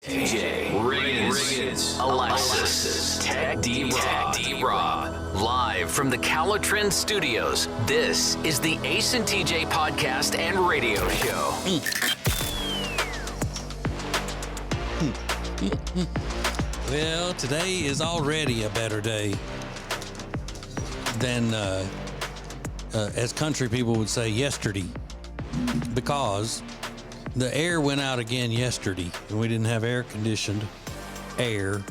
AJ, Riggins, Alexis, Tech D-Rob. Live from the Calatrend Studios, this is the Ace and TJ podcast and radio show. Well, today is already a better day than, as country people would say, yesterday, because the air went out again yesterday, and we didn't have air-conditioned air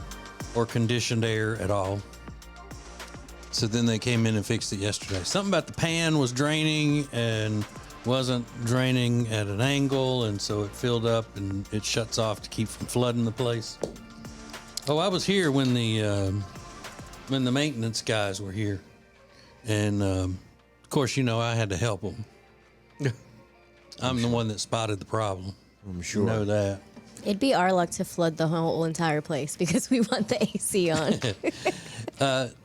or conditioned air at all. So then they came in and fixed it yesterday. Something about the pan was draining and wasn't draining at an angle, and so it filled up and it shuts off to keep from flooding the place. Oh, I was here when the maintenance guys were here, and of course, you know, I had to help them. I'm the one that spotted the problem. I'm sure. You know that. It'd be our luck to flood the whole entire place because we want the AC on.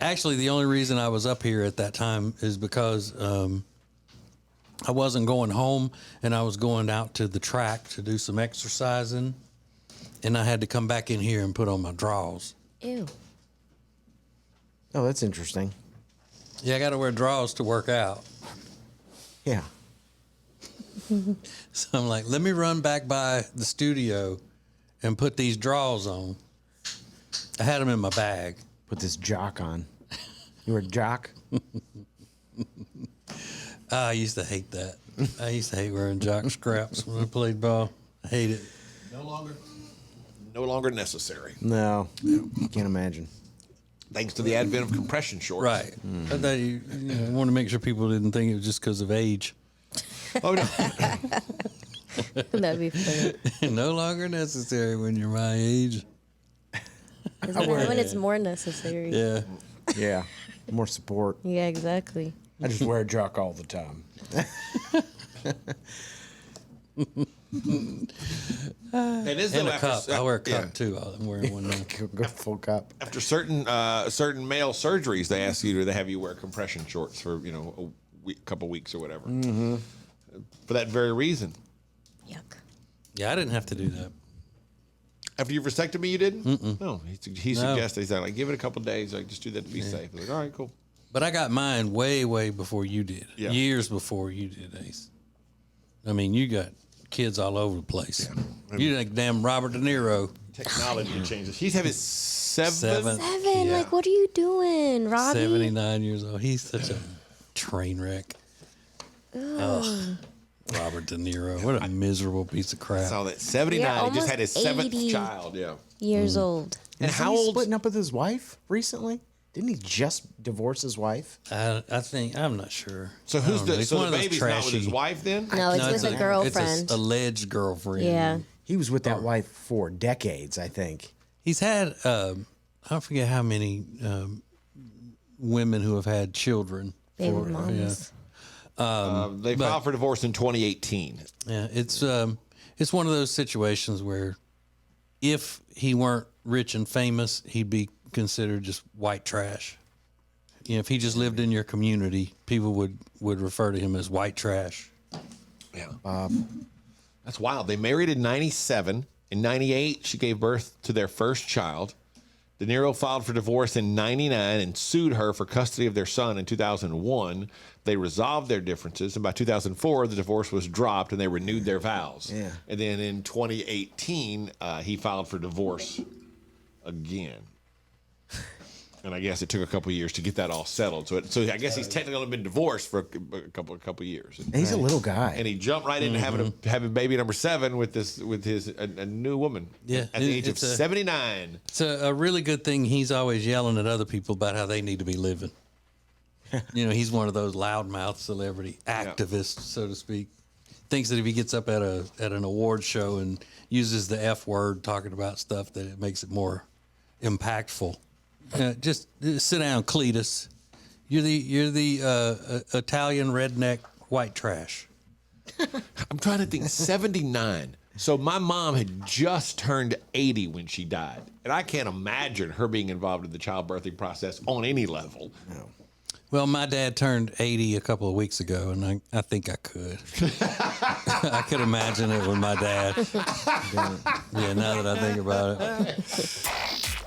Actually, the only reason I was up here at that time is because I wasn't going home, and I was going out to the track to do some exercising, and I had to come back in here and put on my drawers. Ew. Oh, that's interesting. Yeah, I got to wear drawers to work out. Yeah. So I'm like, let me run back by the studio and put these drawers on. I had them in my bag. Put this jock on. You were a jock? I used to hate that. I used to hate wearing jock scraps when I played ball. I hate it. No longer necessary. No. Can't imagine. Thanks to the advent of compression shorts. Right. I thought you want to make sure people didn't think it was just because of age. Oh, no. That'd be funny. No longer necessary when you're my age. Isn't that when it's more necessary? Yeah. Yeah. More support. Yeah, exactly. I just wear a jock all the time. It is And though a cup. after, I wear a cup yeah. too. I'm wearing one now. Go full cup. After certain male surgeries, they ask you to have you wear compression shorts for a couple weeks or whatever. Mm-hmm. For that very reason. Yuck. Yeah, I didn't have to do that. After your vasectomy, you didn't? No, he No. suggested, he's like, give it a couple days, like just do that to be safe. I was like, all right, cool. But I got mine way, way before you did. Yeah. Years before you did, Ace. I mean, you got kids all over the place. Yeah. You like damn Robert De Niro. Technology changes. He's having his seventh. Seven. Yeah. Like, what are you doing, Robbie? 79 years old. He's such a train wreck. Ugh. Robert De Niro. What a miserable piece of crap. Saw that 79. Yeah, he just had his almost seventh 80. child. Yeah. Years old. And Isn't how he old? splitting up with his wife recently? Didn't he just divorce his wife? I think, I'm not sure. So I who's don't know. the He's so one the of those baby's not with his trashy- wife then? No, it's with a girlfriend. It's an alleged girlfriend. Yeah. He was with that wife for decades, I think. He's had, I forget how many women who have had children. Baby for- mamas. They filed for divorce in 2018. Yeah, it's one of those situations where if he weren't rich and famous, he'd be considered just white trash. You know, if he just lived in your community, people would refer to him as white trash. Yeah. That's wild. They married in 97. In 98, she gave birth to their first child. De Niro filed for divorce in 99 and sued her for custody of their son in 2001. They resolved their differences, and by 2004, the divorce was dropped and they renewed their vows. Yeah. And then in 2018, he filed for divorce again. And I guess it took a couple of years to get that all settled. So I guess he's technically only been divorced for a couple of years. And he's a little guy. And he jumped right into having baby number 7 with a new woman. Yeah, At the age of it's a- 79. It's a really good thing he's always yelling at other people about how they need to be living. You know, he's one of those loudmouth celebrity activists, so to speak. Thinks that if he gets up at an award show and uses the F word talking about stuff, that it makes it more impactful. Just sit down, Cletus. You're the Italian redneck white trash. I'm trying to think. 79. So my mom had just turned 80 when she died. And I can't imagine her being involved in the childbirthing process on any level. No. Well, my dad turned 80 a couple of weeks ago, and I think I could. I could imagine it with my dad. Yeah, now that I think about it.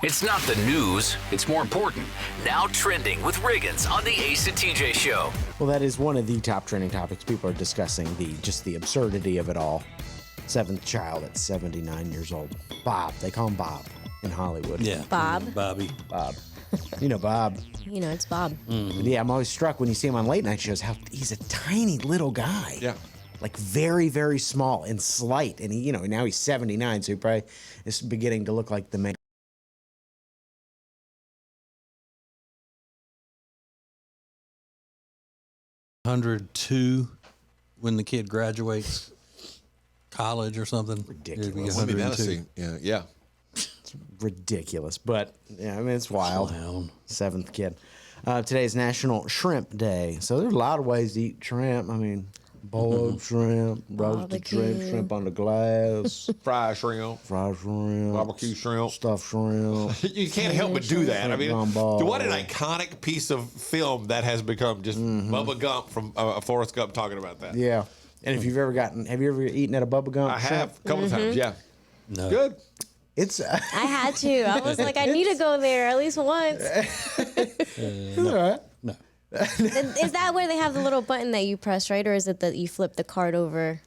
It's not the news, it's more important. Now trending with Riggins on the Ace and TJ Show. Well, that is one of the top trending topics. People are discussing the absurdity of it all. Seventh child at 79 years old. Bob. They call him Bob in Hollywood. Yeah. Bob. Bobby. Bob. You know Bob. You know, it's Bob. Yeah, I'm always struck when you see him on late night shows how he's a tiny little guy. Yeah. Like very, very small and slight. And he, now he's 79, so he probably is beginning to look like the man. $102 when the kid graduates college or something. Ridiculous. It'd be I mean, that's 102. yeah. Ridiculous. But, yeah, I mean, it's wild. Clown. Seventh kid. Today is National Shrimp Day. So there's a lot of ways to eat shrimp. I mean, boiled shrimp, roasted shrimp, Barbecue. shrimp on the glass, Fried shrimp, fried shrimp, barbecue shrimp. stuffed shrimp. You can't help but do that. I mean, Gumball. what an iconic piece of film that has become. Just Bubba Gump from Forrest Gump talking about that. Yeah. And if you've ever have you ever eaten at a Bubba Gump? I have a couple of times. Yeah, No. good. It's I had to. I was like, I need to go there at least once. all right. No. Is that where they have the little button that you press, right? Or is it that you flip the card over?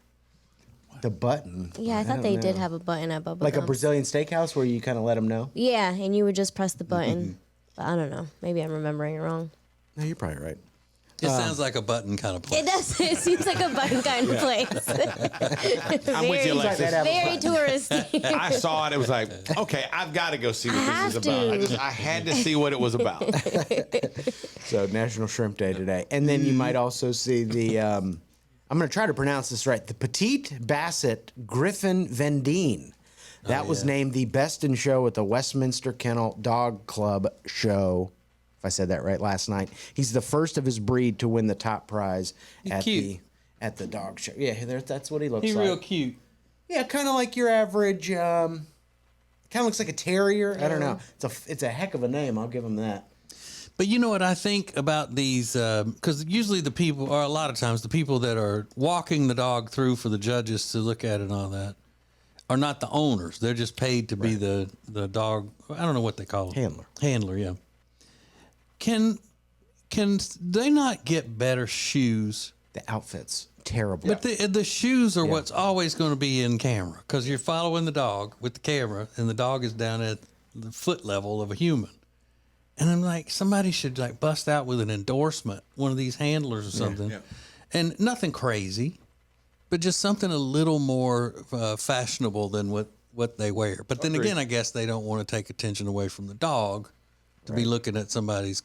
The button. Yeah, I thought don't they did know. have a button at Bubba Like a Gump's. Brazilian steakhouse where you kind of let them know. Yeah, and you would just press the button. But I don't know. Maybe I'm remembering it wrong. No, you're probably right. It sounds like a button kind of place. It does. It seems like a button kind of place. I'm with you, Alexis. Very touristy. I saw it. It was like, okay, I've got to go see what I this is have about. to. I had to see what it was about. So National Shrimp Day today. And then you might also see the, I'm going to try to pronounce this right, the Petite Basset Griffin Vendine. That was named the best in show at the Westminster Kennel Dog Club show. If I said that right last night. He's the first of his breed to win the top prize cute. at the dog show. Yeah, that's what he looks He's like. real cute. Yeah, kind of like your average, kind of looks like a terrier. I don't know. It's a heck of a name. I'll give him that. But you know what I think about these? Because usually the people, or a lot of times the people that are walking the dog through for the judges to look at it and all that, are not the owners. They're just paid to be the dog. I don't know what they call them. Handler, yeah. Can they not get better shoes? The outfit's terrible. But the shoes are what's always going to be in camera because you're following the dog with the camera, and the dog is down at the foot level of a human. And I'm like, somebody should like bust out with an endorsement, one of these handlers or something, and nothing crazy, but just something a little more fashionable than what they wear. But then again, I guess they don't want to take attention away from the dog to be looking at somebody's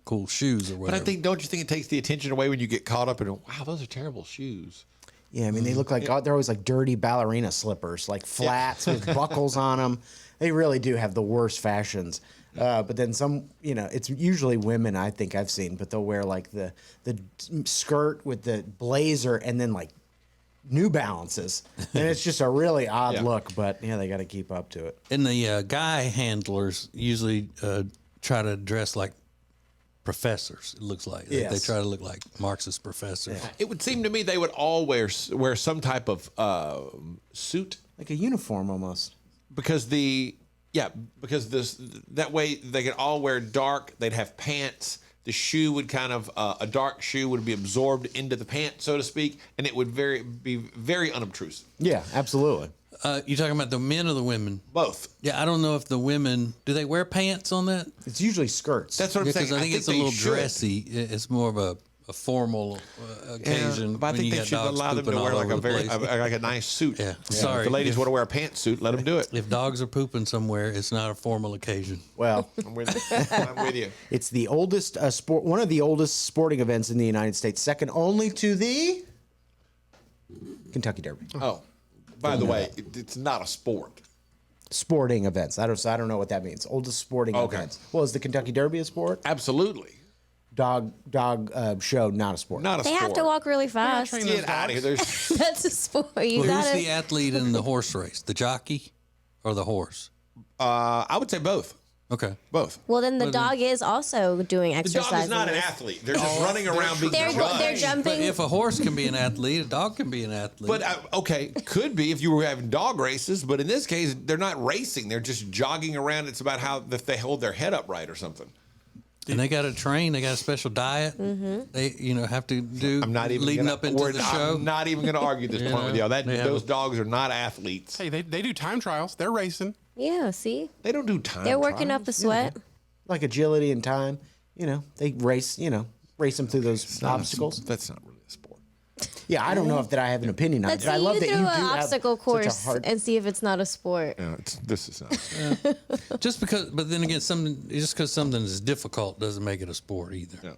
cool shoes or But whatever. I think, don't you think it takes the attention away when you get caught up in, wow, those are terrible shoes. Yeah, I mean, they look like they're always like dirty ballerina slippers, like flats with buckles on them. They really do have the worst fashions. But then some, it's usually women I think I've seen, but they'll wear like the skirt with the blazer and then like New Balances. And it's just a really odd look, but they got to keep up to it. And the guy handlers usually try to dress like professors. It looks like they try to look like Marxist professors. It would seem to me they would all wear some type of suit Like a uniform almost. because that way they could all wear dark. They'd have pants. The shoe would kind of a dark shoe would be absorbed into the pant, so to speak, and it would be very unobtrusive. Yeah, absolutely. You talking about the men or the women? Both. Yeah, I don't know if the women do they wear pants on that? It's usually skirts. That's what I'm saying. Because I think it's a they little should. dressy. It's more of a formal occasion. But I when think you they got should dogs allow them to pooping wear all like over a the place. like a nice suit. Yeah. If Sorry. the ladies want to wear a pantsuit, let them do it. If dogs are pooping somewhere, it's not a formal occasion. Well, I'm with you. it's the oldest one of the oldest sporting events in the United States, second only to the Kentucky Derby. Oh, by the way, it's not a sport. Sporting events. I don't know what that means. Oldest sporting events. Well, is the Kentucky Derby a sport? Absolutely. Dog show, not a sport. Not a They sport. have to walk really fast. Get out of here. There's That's a sport. You Well, who's gotta. the athlete in the horse race? The jockey or the horse? I would say both. Okay. Both. Well, then the dog is also doing The exercise. dog is not an athlete. They're just running around being They're judged. jumping. But if a horse can be an athlete, a dog can be an athlete. But okay, could be if you were having dog races, but in this case, they're not racing. They're just jogging around. It's about how if they hold their head up right or something. and they got to train. They got a special diet. Mm-hmm. They, have to do. I'm not even leading gonna, up into the show. I'm not even going to argue this point with y'all. Those dogs are not athletes. Hey, they do time trials. They're racing. Yeah, see? They don't do time. They're working trials. up the sweat. Like agility and time. They race them through those obstacles. That's not really a sport. Yeah, I don't know if that I have an opinion on it. Let's But I see love you that you through do an have obstacle such a course hard. and see if it's not a sport. No, this is not. Just because, but then again, just because something is difficult doesn't make it a sport either. No.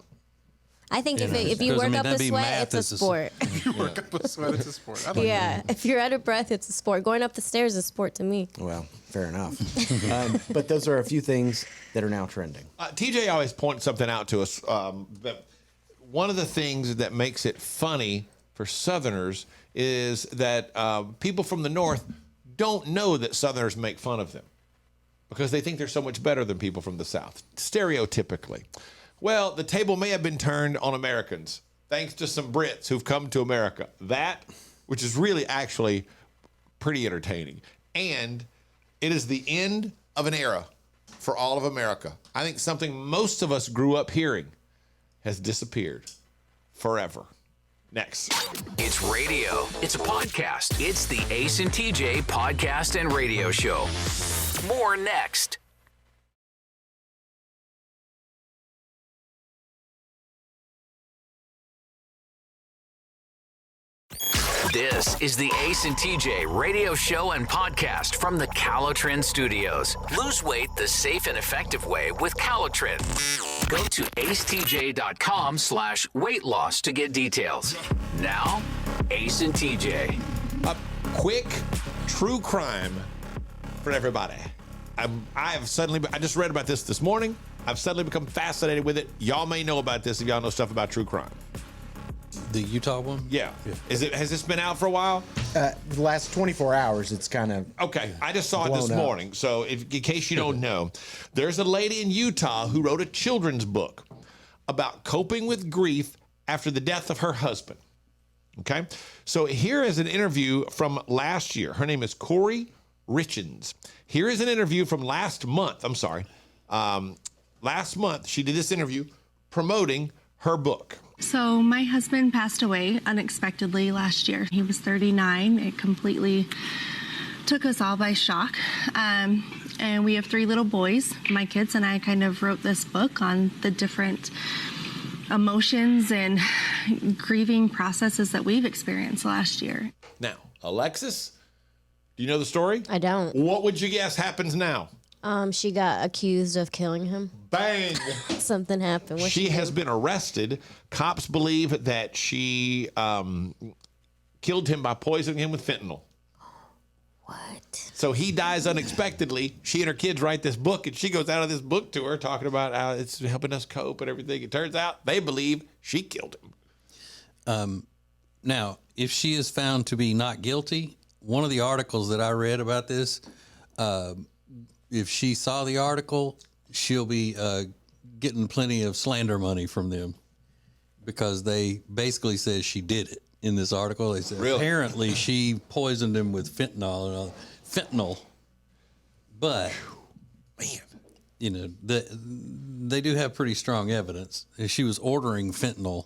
I think if you Because, work up that'd the be sweat, math it's a is sport. You work up a sweat. It's a sport. I like Yeah, if you're out of breath, it's a sport. Going up the stairs is a sport to me. Well, fair enough. But those are a few things that are now trending. TJ always points something out to us. That one of the things that makes it funny for Southerners is that people from the North don't know that Southerners make fun of them because they think they're so much better than people from the South, stereotypically. Well, the table may have been turned on Americans thanks to some Brits who've come to America. That, which is really actually pretty entertaining. And it is the end of an era for all of America. I think something most of us grew up hearing has disappeared forever. Next. It's radio. It's a podcast. It's the Ace and TJ podcast and radio show. More next. This is the Ace and TJ radio show and podcast from the Calotrin Studios. Lose weight the safe and effective way with Calotrin. Go to acetj.com/weight loss to get details. Now, Ace and TJ. A quick true crime for everybody. I just read about this morning. I've suddenly become fascinated with it. Y'all may know about this if y'all know stuff about true crime. The Utah one? Yeah. Has this been out for a while? The last 24 hours, it's kind of Okay, I just saw it this blown up. morning. So in case you don't know, there's a lady in Utah who wrote a children's book about coping with grief after the death of her husband. Okay, so here is an interview from last year. Her name is Corey Richens. Here is an interview from last month. Last month, she did this interview promoting her book. So my husband passed away unexpectedly last year. He was 39. It completely took us all by shock. And we have 3 little boys. My kids and I kind of wrote this book on the different emotions and grieving processes that we've experienced last year. Now, Alexis, do you know the story? I don't. What would you guess happens now? She got accused of killing him. Bang! Something happened. What'd She she has do? been arrested. Cops believe that she killed him by poisoning him with fentanyl. What? So he dies unexpectedly. She and her kids write this book, and she goes out of this book tour talking about how it's helping us cope and everything. It turns out they believe she killed him. Now, if she is found to be not guilty, one of the articles that I read about this, if she saw the article, she'll be getting plenty of slander money from them because they basically said she did it in this article. They said Really? apparently she poisoned him with fentanyl and all. Fentanyl, but Man. they do have pretty strong evidence. She was ordering fentanyl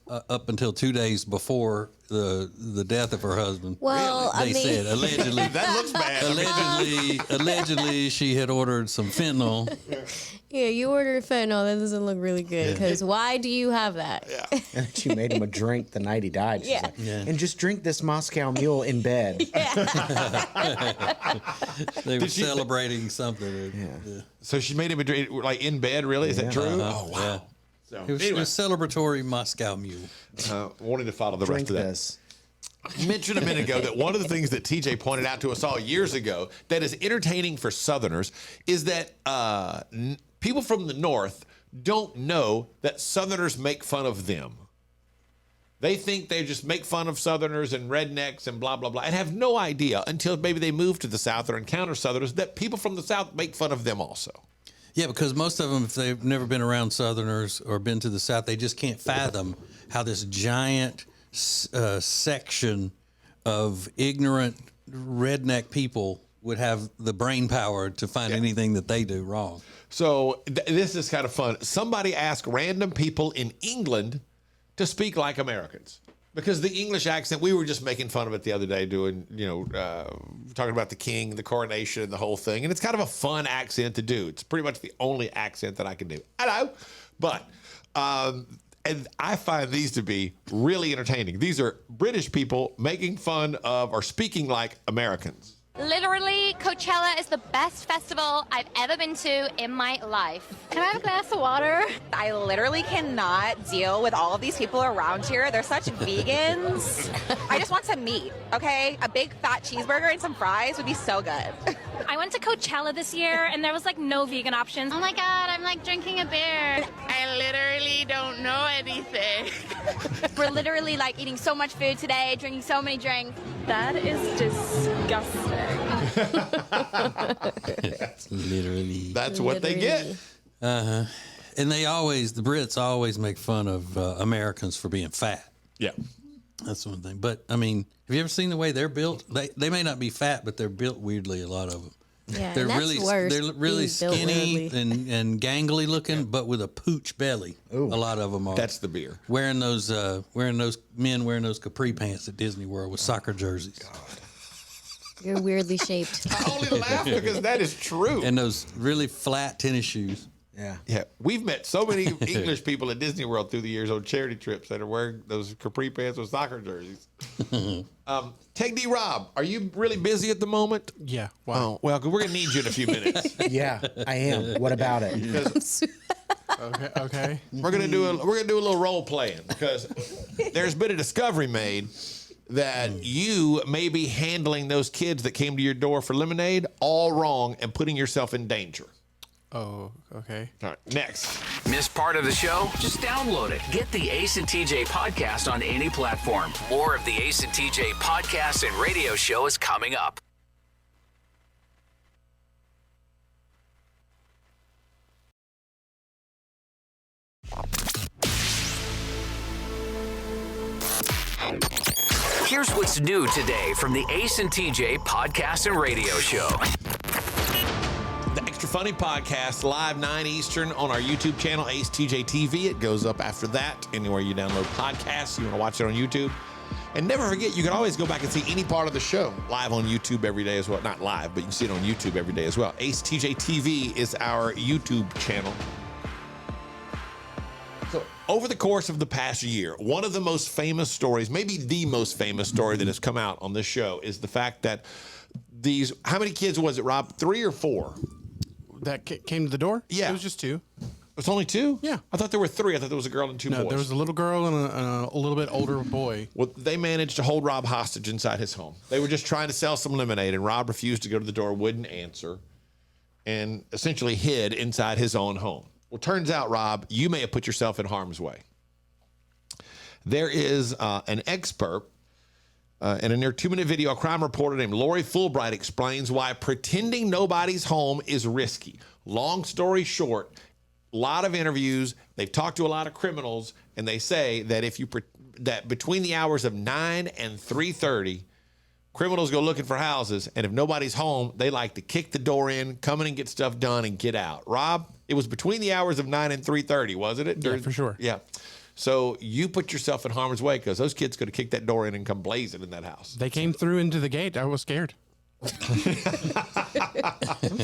up until 2 days before the death of her husband. Well, I They mean, said allegedly. That looks bad. Allegedly, she had ordered some fentanyl. yeah, you ordered fentanyl. That doesn't look really good. Because why do you have that? And she made him a drink the night he died. She's Yeah. like, and just drink this Moscow Mule in bed. They were she- celebrating something. So she made him a drink, like in bed, really? Is that true? Oh, wow. Yeah. So, It was anyway, a celebratory Moscow Mule. wanted to follow the Drink rest of that. this. I mentioned a minute ago that one of the things that TJ pointed out to us all years ago that is entertaining for Southerners is that people from the North don't know that Southerners make fun of them. They think they just make fun of Southerners and rednecks and blah, blah, blah, and have no idea until maybe they move to the South or encounter Southerners that people from the South make fun of them also. Yeah, because most of them, if they've never been around Southerners or been to the South, they just can't fathom how this giant section of ignorant redneck people would have the brain power to find anything that they do wrong. So this is kind of fun. Somebody asked random people in England to speak like Americans. Because the English accent, we were just making fun of it the other day, doing, talking about the king, the coronation, and the whole thing. And it's kind of a fun accent to do. It's pretty much the only accent that I can do. Hello. But, and I find these to be really entertaining. These are British people making fun of or speaking like Americans. Literally, Coachella is the best festival I've ever been to in my life. Can I have a glass of water? I literally cannot deal with all of these people around here. They're such vegans. I just want some meat, okay? A big fat cheeseburger and some fries would be so good. I went to Coachella this year and there was like no vegan options. Oh my God, I'm like drinking a beer. I literally don't know anything. We're literally like eating so much food today, drinking so many drinks. That is disgusting. Literally. That's what they get. And the Brits always make fun of Americans for being fat. Yeah. That's one thing. But, I mean, have you ever seen the way they're built? They may not be fat, but they're built weirdly, a lot of them. Yeah, They're and that's really worse, they're really being built skinny weirdly. and gangly looking, but with a pooch belly. Ooh. A lot of them are. That's the beer. Wearing those men wearing those capri pants at Disney World with soccer jerseys. You're weirdly shaped. I only laugh because that is true. And those really flat tennis shoes. Yeah. Yeah, we've met so many English people at Disney World through the years on charity trips that are wearing those capri pants with soccer jerseys. Tech D Rob, are you really busy at the moment? Yeah. Wow. Oh, well, 'cause we're gonna need you in a few minutes. Yeah, I am. What about it? Okay. We're gonna do a little role playing because there's been a discovery made that you may be handling those kids that came to your door for lemonade all wrong and putting yourself in danger. Oh, okay. All right, next. Miss part of the show? Just download it. Get the Ace and TJ podcast on any platform. More of the Ace and TJ podcast and radio show is coming up. Here's what's new today from the Ace and TJ podcast and radio show. The Extra Funny Podcast, live 9 Eastern on our YouTube channel, Ace TJ TV. It goes up after that, anywhere you download podcasts. You want to watch it on YouTube. And never forget, you can always go back and see any part of the show live on YouTube every day as well. Not live, but you can see it on YouTube every day as well. Ace TJ TV is our YouTube channel. So, over the course of the past year, one of the most famous stories, maybe the most famous story that has come out on this show is the fact that how many kids was it, Rob? 3 or 4? That came to the door? Yeah. It was just 2. It's only 2? Yeah. I thought there were 3. I thought there was a girl and 2 No, boys. there was a little girl and a little bit older boy. Well, they managed to hold Rob hostage inside his home. They were just trying to sell some lemonade, and Rob refused to go to the door, wouldn't answer, and essentially hid inside his own home. Well, turns out, Rob, you may have put yourself in harm's way. There is an expert in a near 2-minute video, a crime reporter named Lori Fulbright explains why pretending nobody's home is risky. Long story short, a lot of interviews, they've talked to a lot of criminals, and they say that that between the hours of 9 and 3:30, criminals go looking for houses, and if nobody's home, they like to kick the door in, come in and get stuff done, and get out. Rob, it was between the hours of 9 and 3:30, wasn't it? Yeah, for sure. Yeah. So you put yourself in harm's way because those kids could have kicked that door in and come blazing in that house. They came through into the gate. I was scared. That's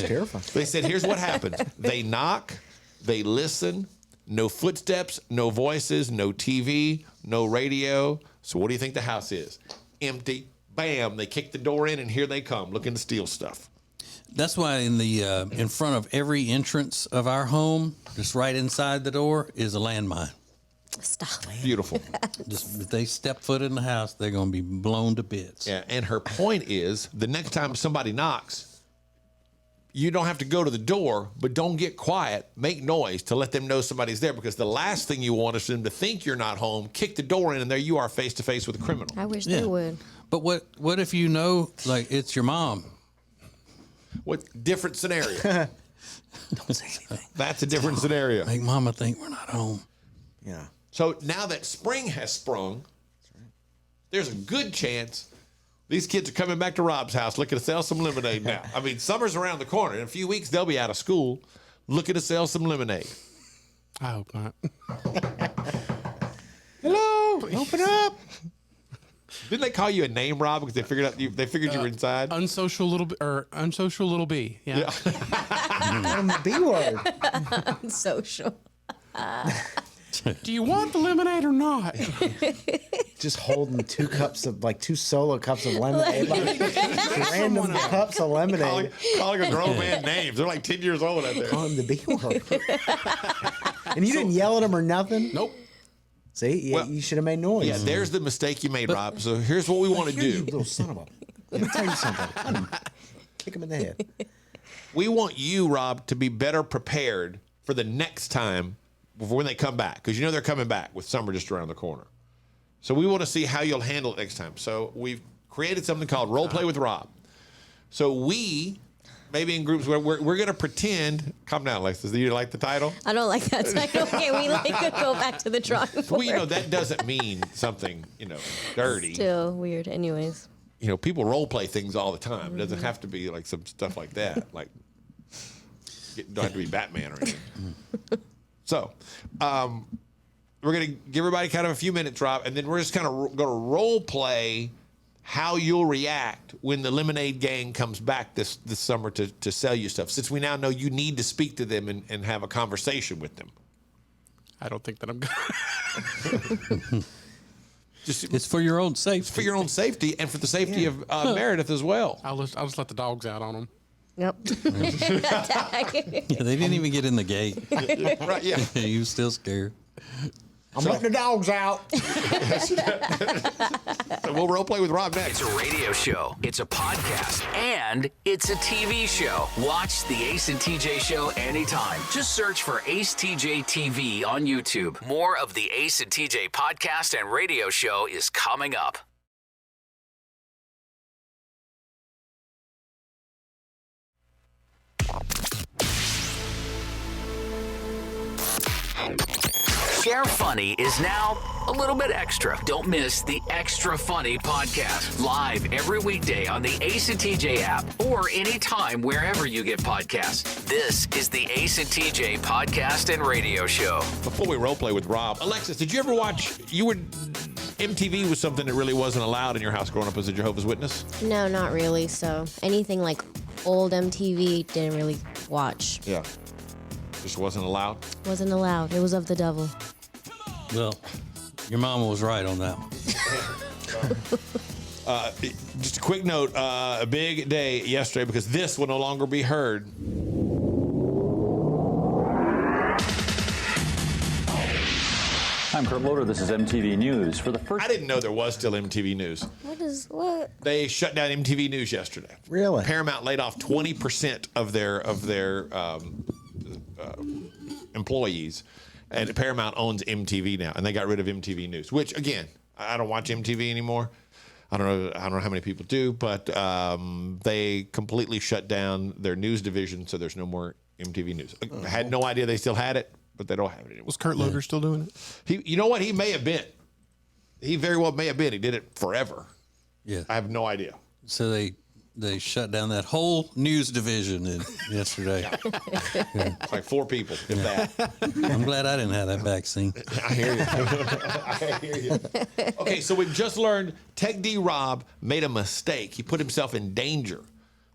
terrifying. They said, here's what happens. They knock, they listen, no footsteps, no voices, no TV, no radio. So what do you think the house is? Empty. Bam, they kick the door in and here they come looking to steal stuff. That's why in front of every entrance of our home, just right inside the door, is a landmine. Stop. Beautiful. Just if they step foot in the house, they're going to be blown to bits. Yeah, and her point is the next time somebody knocks, you don't have to go to the door, but don't get quiet. Make noise to let them know somebody's there, because the last thing you want is for them to think you're not home, kick the door in, and there you are face to face with a criminal. I wish they would. But what if you know, like, it's your mom? What different scenario? Don't say anything. That's a different scenario. Make Mama think we're not home. Yeah. So now that spring has sprung, there's a good chance these kids are coming back to Rob's house looking to sell some lemonade now. I mean, summer's around the corner. In a few weeks, they'll be out of school looking to sell some lemonade. I hope not. Hello, open up. Didn't they call you a name, Rob, because they figured you were inside? Unsocial little bee. Yeah. On the B word. Social. Do you want the lemonade or not? Just holding two solo cups of lemonade. Random cups of lemonade. Calling a grown man names. They're like 10 years old out there. On the B word. And you didn't yell at them or nothing? Nope. See, you should have made noise. Yeah, there's the mistake you made, Rob. So here's what we want to You do. little son of a. Let me tell you something. Kick him in the head. We want you, Rob, to be better prepared for the next time when they come back, because you know they're coming back with summer just around the corner. So we want to see how you'll handle it next time. So we've created something called Role Play with Rob. So we, maybe in groups, where we're going to pretend. Calm down, Alexis. Do you like the title? I don't like that title. Okay, we could go back to the drawing board. Well, that doesn't mean something, dirty. Still weird. Anyways. People role play things all the time. It doesn't have to be like some stuff like that. Like, don't have to be Batman or anything. So, we're going to give everybody kind of a few minutes, Rob, and then we're just kind of going to role play how you'll react when the Lemonade Gang comes back this summer to sell you stuff, since we now know you need to speak to them and have a conversation with them. I don't think that I'm going It's for your own safety. It's for your own safety and for the safety of Meredith as well. I'll just let the dogs out on them. Yep. Yeah, they didn't even get in the gate. Right, yeah. You was still scared. I'm letting the dogs out. So we'll role play with Rob next. It's a radio show, it's a podcast, and it's a TV show. Watch the Ace and TJ show anytime. Just search for Ace TJ TV on YouTube. More of the Ace and TJ podcast and radio show is coming up. Share Funny is now a little bit extra. Don't miss the Extra Funny podcast. Live every weekday on the Ace and TJ app or anytime wherever you get podcasts. This is the Ace and TJ podcast and radio show. Before we role play with Rob, Alexis, did you ever watch? MTV was something that really wasn't allowed in your house growing up as a Jehovah's Witness? No, not really. So anything like old MTV didn't really watch. Yeah. Just wasn't allowed? Wasn't allowed. It was of the devil. Well, your mama was right on that one. Just a quick note, a big day yesterday because this will no longer be heard. I'm Kurt Loder. This is MTV News. For the first, I didn't know there was still MTV News. What? They shut down MTV News yesterday. Really? Paramount laid off 20% of their employees, and Paramount owns MTV now, and they got rid of MTV News. Which, again, I don't watch MTV anymore. I don't know how many people do, but they completely shut down their news division, so there's no more MTV News. I had no idea they still had it, but they don't have it anymore. Was Kurt Loder still doing it? You know what? He may have been. He very well may have been. He did it forever. Yeah. I have no idea. So they shut down that whole news division yesterday. It's like 4 people, if that. I'm glad I didn't have that vaccine. I hear you. I hear you. Okay, so we've just learned Tech D Rob made a mistake. He put himself in danger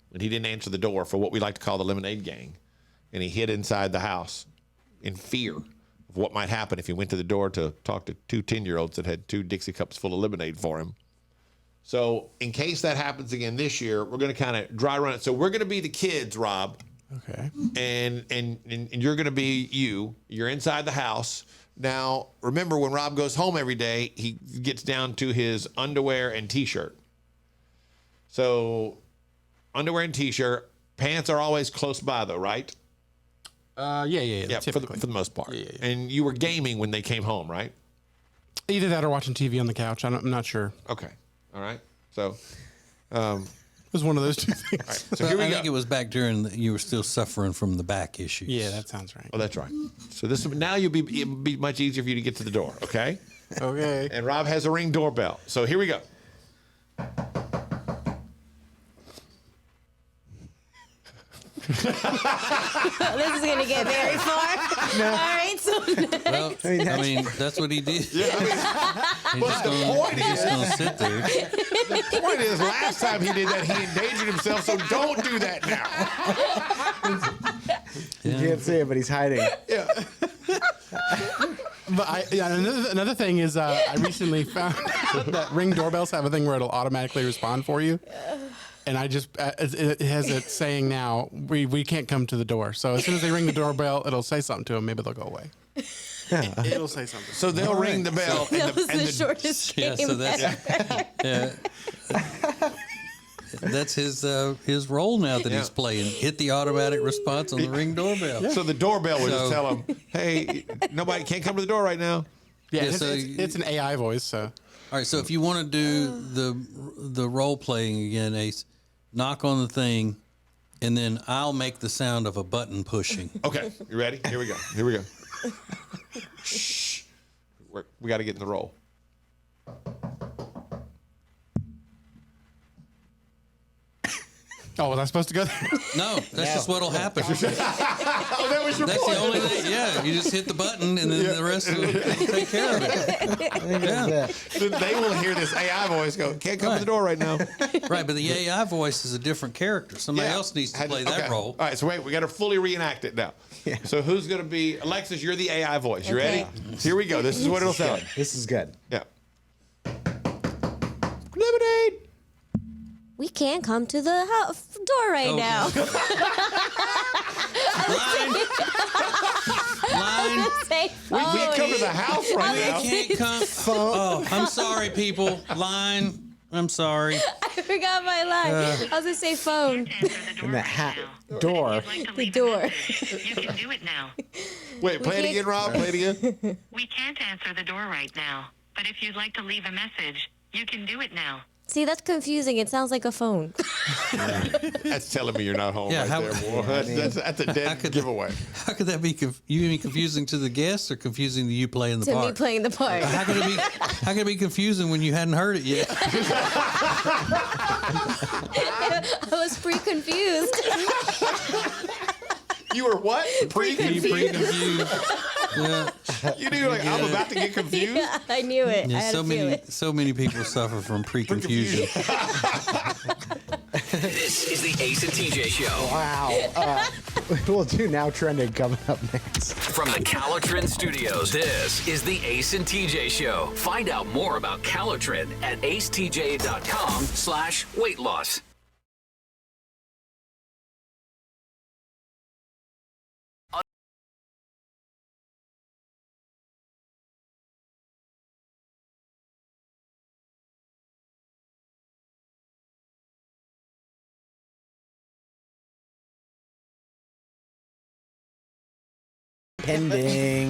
when he didn't answer the door for what we like to call the Lemonade Gang. And he hid inside the house in fear of what might happen if he went to the door to talk to 2 10-year-olds that had 2 Dixie cups full of lemonade for him. So in case that happens again this year, we're going to kind of dry run it. So we're going to be the kids, Rob. Okay. And you're going to be you. You're inside the house. Now, remember, when Rob goes home every day, he gets down to his underwear and T-shirt. So underwear and T-shirt. Pants are always close by, though, right? Yeah. For the most part. Yeah. And you were gaming when they came home, right? Either that or watching TV on the couch. I'm not sure. Okay. All right. So was one of those two things. So here we I go. think it was back during you were still suffering from the back issues. Yeah, that sounds right. Oh, that's right. So now it'll be much easier for you to get to the door, okay? Okay. And Rob has a Ring doorbell. So here we go. This is gonna get very far. All right, so Well, I mean, that's what he did. Yeah, He's just gonna sit there. the point is, last time he did that, he endangered himself. So don't do that now. You can't see it, but he's hiding. Yeah. But another thing is, I recently found that Ring doorbells have a thing where it'll automatically respond for you. And I just, it has it saying now, we can't come to the door. So as soon as they ring the doorbell, it'll say something to them. Maybe they'll go away. It'll say something. So they'll ring the bell. that was the shortest game Yeah, so that's that's his role now that he's playing. Hit the automatic response on the Ring doorbell. So the doorbell will just tell him, "Hey, nobody can't come to the door right now." Yeah, Yeah, it's an AI voice. So All right, so if you want to do the role playing again, Ace, knock on the thing, and then I'll make the sound of a button pushing. Okay, you ready? Here we go. Here we go. Shh. We got to get in the role. oh, was I supposed to go there? No, that's just what'll happen. Oh, that was your That's point. the only thing. Yeah, you just hit the button, and then the rest will take care of it. Yeah. Then they will hear this AI voice go, "Can't come to the door right now." Right, but the AI voice is a different character. Somebody else needs to play that role. All right, so wait, we got to fully reenact it now. Yeah. So who's going to be Alexis? You're the AI voice. You ready? Here we go. This is what it'll sound like. This is good. Yeah. Lemonade. we can't come to the door right now. Line. Say We phone. can't come to the house right now. Can't come. Oh, I'm sorry, people. Line. I'm sorry. I forgot my line. I was gonna say phone. And the door. The door. You can do it now. Wait, play it again, Rob. Play it again. We can't answer the door right now, but if you'd like to leave a message, you can do it now. See, that's confusing. It sounds like a phone. That's telling me you're not home Yeah, right how- there, boy. That's a dead giveaway. How could that be? You mean confusing to the guests or confusing to you playing the To part? me playing the part. How could it be? How could it be confusing when you hadn't heard it yet? I was pre-confused. You were what? Pre-confused? Pre-confused. Yeah. You knew, like, I'm about to get confused? Yeah, I knew it. I had to feel it. So many people suffer from pre-confusion. This is the Ace and TJ Show. Wow. We'll do Now Trending coming up next. From the Calotren Studios, this is the Ace and TJ Show. Find out more about Calotren at acetj.com/weight loss. Pending.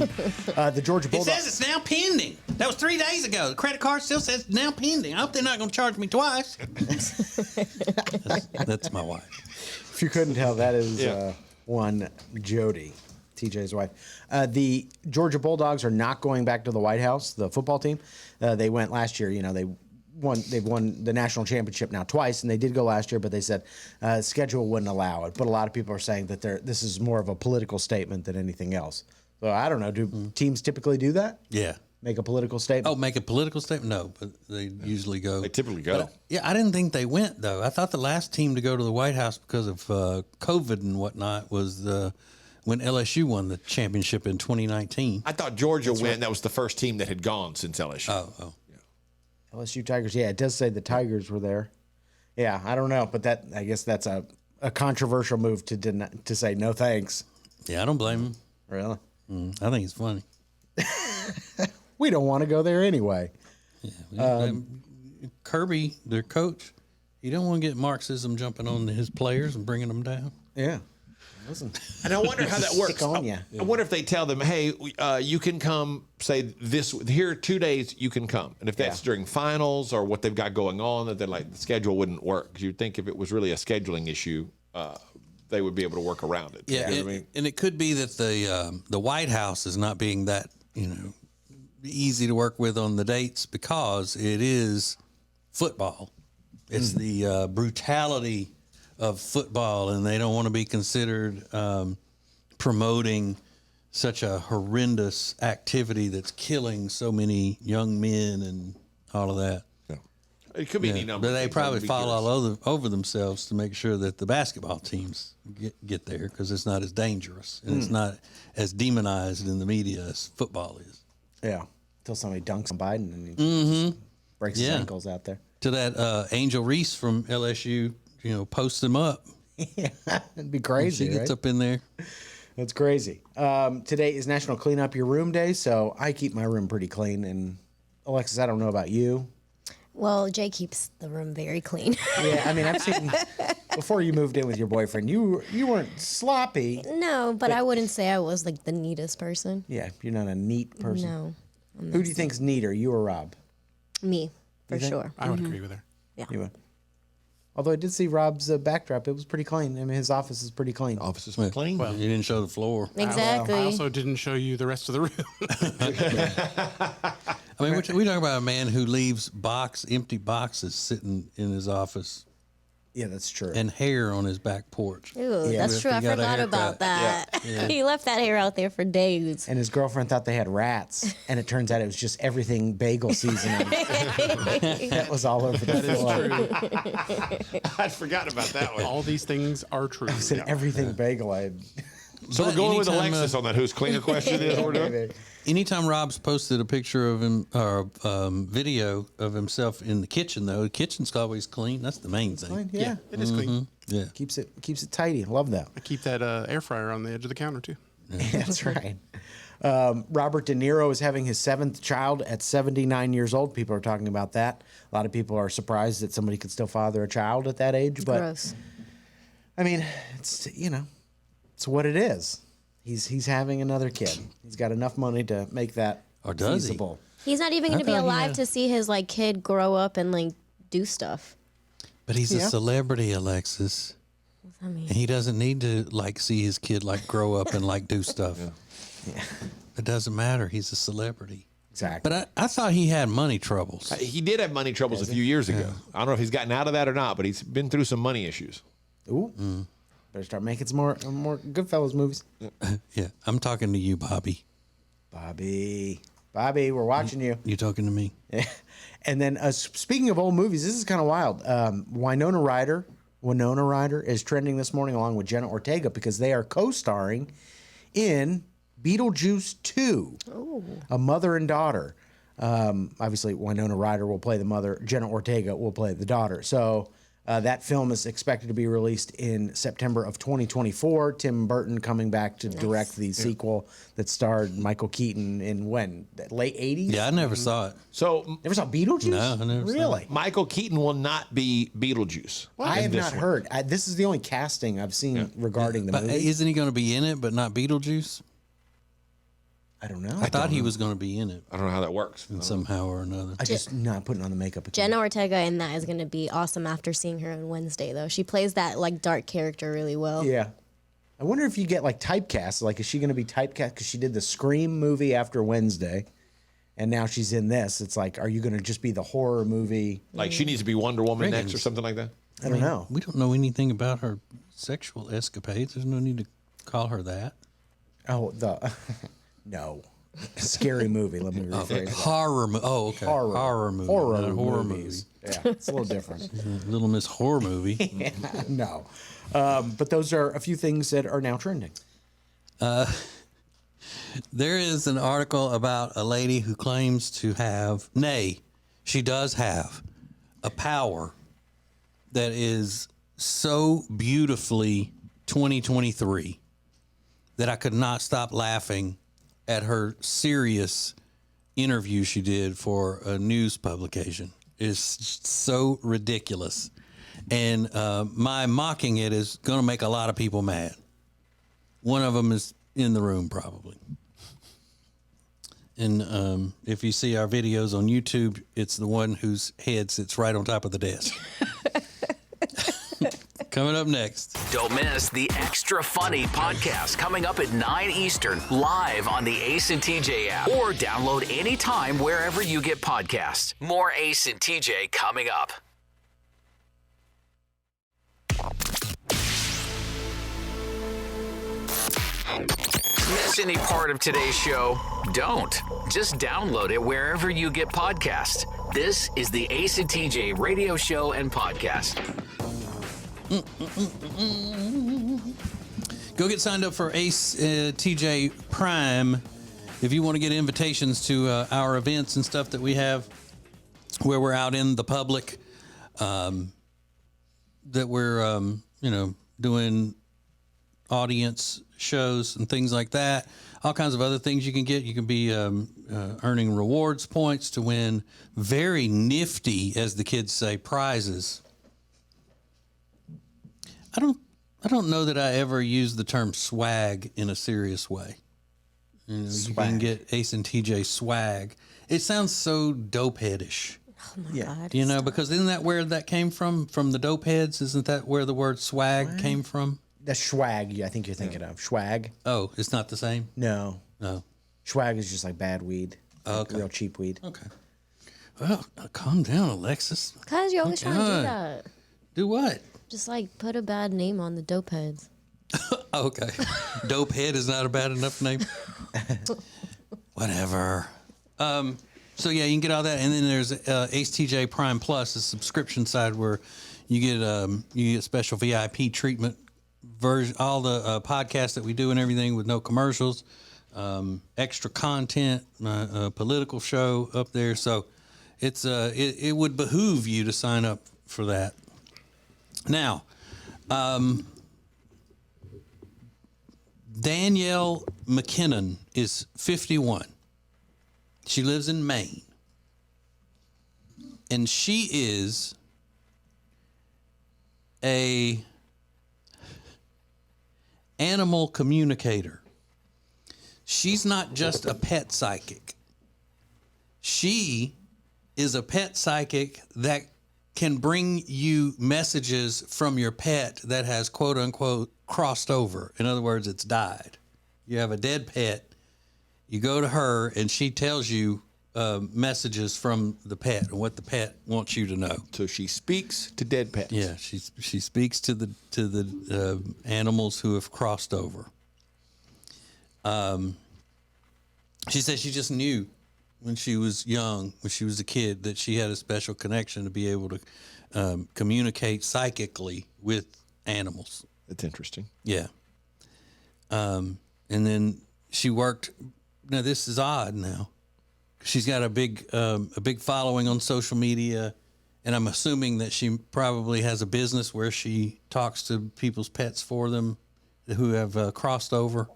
The Georgia It Bulldogs. says it's now pending. That was 3 days ago. The credit card still says now pending. I hope they're not going to charge me twice. That's my wife. If you couldn't tell, that is one Jody, TJ's wife. The Georgia Bulldogs are not going back to the White House, the football team. They went last year. You know, they've won the national championship now twice, and they did go last year, but they said schedule wouldn't allow it. But a lot of people are saying that this is more of a political statement than anything else. So I don't know. Do teams typically do that? Yeah. Make a political statement? Oh, make a political statement? No, but they usually go. They typically go. But, yeah, I didn't think they went, though. I thought the last team to go to the White House because of COVID and whatnot was when LSU won the championship in 2019. I thought Georgia went. That was the first team that had gone since LSU. Oh. LSU Tigers. Yeah, it does say the Tigers were there. Yeah, I don't know, but I guess that's a controversial move to say no thanks. Yeah, I don't blame them. Really? I think it's funny. We don't want to go there anyway. Kirby, their coach, he don't want to get Marxism jumping on his players and bringing them down. Yeah. Listen, And I wonder how that works. Stick on ya. I wonder if they tell them, hey, you can come, say here are 2 days you can come. And if that's during finals or what they've got going on, that they're like, the schedule wouldn't work. 'Cause you'd think if it was really a scheduling issue, they would be able to work around it. Yeah, You know what I mean? and it could be that the White House is not being that easy to work with on the dates because it is football. It's the brutality of football, and they don't want to be considered promoting such a horrendous activity that's killing so many young men and all of that. It could be any number. But of they things. probably I'd be fall curious. all over themselves to make sure that the basketball teams get there because it's not as dangerous and it's not as demonized in the media as football is. Yeah. Until somebody dunks on Biden and he just breaks his ankles out there. To that Angel Reese from LSU, posts them up. Yeah, it'd be crazy. She gets right? up in there. That's crazy. Today is National Clean Up Your Room Day, so I keep my room pretty clean. And Alexis, I don't know about you. Well, Jay keeps the room very clean. Yeah, I mean, I've seen before you moved in with your boyfriend, you weren't sloppy. No, but I wouldn't say I was like the neatest person. Yeah, you're not a neat person. No. Who do you think's neater, you or Rob? Me, for You think? sure. I would agree with her. Yeah. You would. Although I did see Rob's backdrop, it was pretty clean. I mean, his office is pretty clean. Office is clean. Well, you didn't show the floor. Exactly. I also didn't show you the rest of the room. I mean, we talking about a man who leaves empty boxes sitting in his office. Yeah, that's true. And hair on his back porch. Ooh, that's true. I forgot about that. Yeah. He left that hair out there for days. And his girlfriend thought they had rats, and it turns out it was just everything bagel seasoning. That was all over the floor. I'd forgotten about that one. All these things are true. I said everything bagel. So we're going with Alexis on that who's cleaner question is what we're doing. Anytime Rob's posted a picture of him or video of himself in the kitchen, though, the kitchen's always clean. That's the main thing. Fine, yeah. It is clean. Yeah. Keeps it tidy. Love that. I keep that air fryer on the edge of the counter too. That's right. Robert De Niro is having his 7th child at 79 years old. People are talking about that. A lot of people are surprised that somebody could still father a child at that age. But Gross. I mean, it's it's what it is. He's having another kid. He's got enough money to make that feasible. He's not even going to be thought he alive had- to see his kid grow up and do stuff. But he's Yeah. a celebrity, Alexis. I mean, And he doesn't need to see his kid grow up and do stuff. Yeah. It doesn't matter. He's a celebrity. Exactly. But I thought he had money troubles. He did have money troubles a few years ago. I don't know if he's gotten out of that or not, but he's been through some money issues. Ooh. Better start making some more Goodfellas movies. Yeah, I'm talking to you, Bobby. Bobby, we're watching you. You talking to me? And then speaking of old movies, this is kind of wild. Winona Ryder is trending this morning along with Jenna Ortega because they are co-starring in Beetlejuice 2, a mother and daughter. Obviously, Winona Ryder will play the mother. Jenna Ortega will play the daughter. So that film is expected to be released in September of 2024. Tim Burton coming back to direct the sequel that starred Michael Keaton in the late 80s? Yeah, I never saw it. So Never saw Beetlejuice? No, I never saw Really? Michael Keaton will not be Beetlejuice. I have in this not one. heard. This is the only casting I've seen regarding the But movie. isn't he going to be in it, but not Beetlejuice? I don't know. I thought he was going to be in it I don't know how that works. somehow or another. I just not putting on the makeup again. Jenna Ortega in that is going to be awesome after seeing her on Wednesday, though. She plays that dark character really well. Yeah. I wonder if you get typecast. Is she going to be typecast? Because she did the Scream movie after Wednesday, and now she's in this. It's are you going to just be the horror movie? Like she needs to be Wonder Woman next or Riggins. something like that. I don't know. We don't know anything about her sexual escapades. There's no need to call her that. Oh, no. Scary movie. Let me rephrase that. Horror movie. Oh, okay. Horror movie. not a horror movies. Yeah, it's a little different. movie. Little Miss Horror Movie. Yeah, no. But those are a few things that are now trending. There is an article about a lady who claims to have, she does have a power that is so beautifully 2023 that I could not stop laughing at her serious interview she did for a news publication. It's so ridiculous. And my mocking it is going to make a lot of people mad. one of them is in the room probably. And if you see our videos on YouTube, it's the one whose head sits right on top of the desk. Coming up next. Don't miss the Extra Funny podcast coming up at 9 Eastern, live on the Ace and TJ app, or download anytime wherever you get podcasts. More Ace and TJ coming up. Miss any part of today's show? Don't. Just download it wherever you get podcasts. This is the Ace and TJ radio show and podcast. Go get signed up for Ace TJ Prime if you want to get invitations to our events and stuff that we have where we're out in the public, that we're doing audience shows and things like that. All kinds of other things you can get. You can be earning rewards points to win very nifty, as the kids say, prizes. I don't know that I ever used the term swag in a serious way. You can get Ace and TJ swag. It sounds so dopeheadish. Oh my God. Because isn't that where that came from? From the dope heads? Isn't that where the word swag came from? The swag, I think you're thinking of. Swag. Oh, it's not the same? No. No. Swag is just like bad weed. Okay. Real cheap weed. Okay. Well, calm down, Alexis. Because you always trying to do that. Do what? Just like put a bad name on the dope heads. Okay. Dope head is not a bad enough name. Whatever. So yeah, you can get all that, and then there's Ace TJ Prime Plus, a subscription side where you get special VIP treatment, version, all the podcasts that we do and everything with no commercials, extra content, political show up there. So it's it would behoove you to sign up for that. Now, Danielle McKinnon is 51. She lives in Maine. And she is a animal communicator. She's not just a pet psychic. She is a pet psychic that can bring you messages from your pet that has quote unquote crossed over. In other words, it's died. You have a dead pet. You go to her and she tells you messages from the pet and what the pet wants you to know. So she speaks to dead pets. Yeah, she speaks to the animals who have crossed over. She said she just knew when she was young, when she was a kid, that she had a special connection to be able to communicate psychically with animals. That's interesting. Yeah. And then she worked. Now this is odd. Now she's got a big following on social media, and I'm assuming that she probably has a business where she talks to people's pets for them who have crossed over.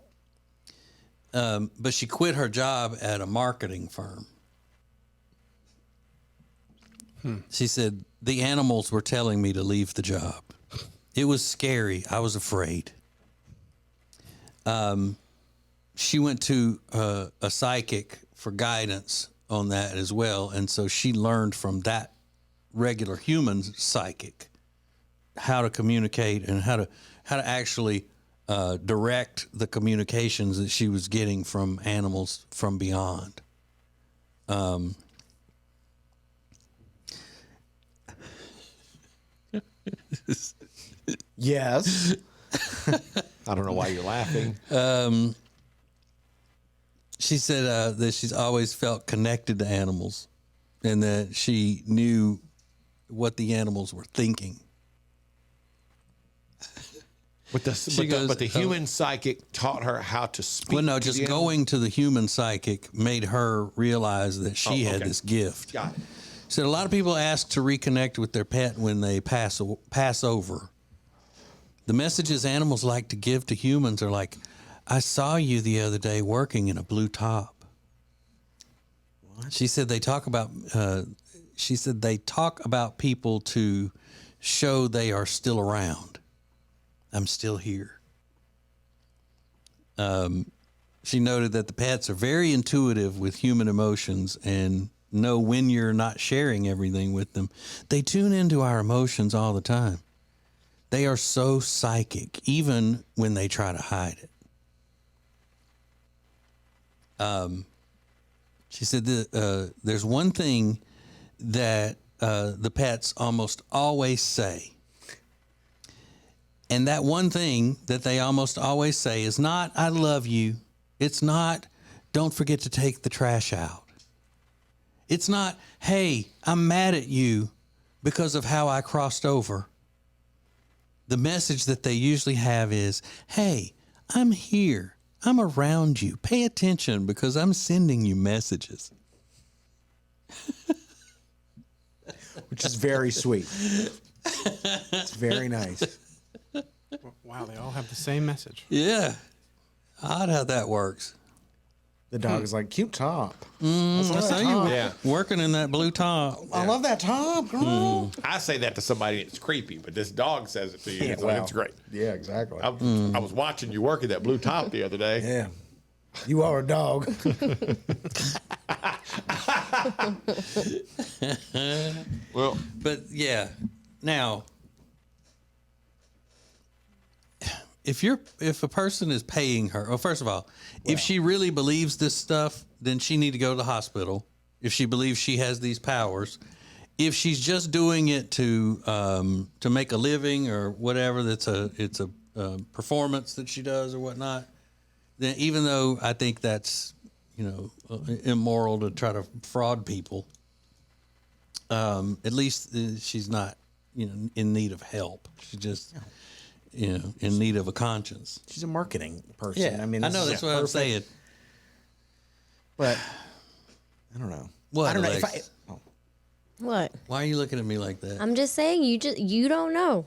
But she quit her job at a marketing firm. She said, the animals were telling me to leave the job. It was scary. I was afraid. She went to a psychic for guidance on that as well. And so she learned from that regular human psychic how to communicate and how to actually direct the communications that she was getting from animals from beyond. Yes. I don't know why you're laughing. She said that she's always felt connected to animals and that she knew what the animals were thinking. But the human psychic taught her how to speak. Well, no, just going to the human psychic made her realize that she had this gift. Got it. Said a lot of people ask to reconnect with their pet when they pass over. The messages animals like to give to humans are like, I saw you the other day working in a blue top. What? She said they talk about people to show they are still around. I'm still here. She noted that the pets are very intuitive with human emotions and know when you're not sharing everything with them. They tune into our emotions all the time. They are so psychic, even when they try to hide it. She said that there's one thing that the pets almost always say. And that one thing that they almost always say is not, I love you. It's not, don't forget to take the trash out. It's not, hey, I'm mad at you because of how I crossed over. The message that they usually have is, hey, I'm here. I'm around you. Pay attention because I'm sending you messages. Which is very sweet. It's very nice. Wow, they all have the same message. Yeah. Odd how that works. The dog is like, cute top. I saw you Yeah. working in that blue top. I love that top, girl. I say that to somebody, it's creepy, but this dog says it to you. Yeah, so well, it's great. Yeah, exactly. I was watching you work in that blue top the other day. Yeah. You are a dog. Well, but yeah. Now, if a person is paying her, well, first of all, if she really believes this stuff, then she need to go to the hospital. If she believes she has these powers, if she's just doing it to make a living or whatever, it's a performance that she does or whatnot, then even though I think that's immoral to try to fraud people, at least she's not in need of help. She's just in need of a conscience. She's a marketing person. Yeah, I mean, I know this that's is what I'm perfect. saying. But I don't know. What, I don't know Alexis? What? Why are you looking at me like that? I'm just saying you don't know.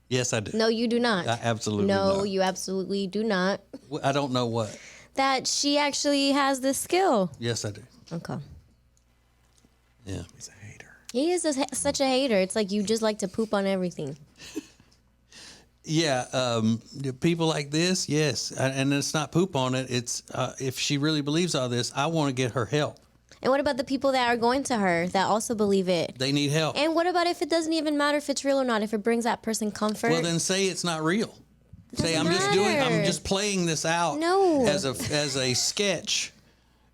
Yes, I do. No, you do not. I absolutely No, not. you absolutely do not. I don't know what. That she actually has this skill. Yes, I do. Okay. Yeah. He's a hater. He is such a hater. It's like you just like to poop on everything. Yeah, people like this, yes, and it's not poop on it. It's if she really believes all this, I want to get her help. And what about the people that are going to her that also believe it? They need help. And what about if it doesn't even matter if it's real or not? If it brings that person comfort? Well, then say it's not real. Say I'm matter. just playing this out No. as a sketch,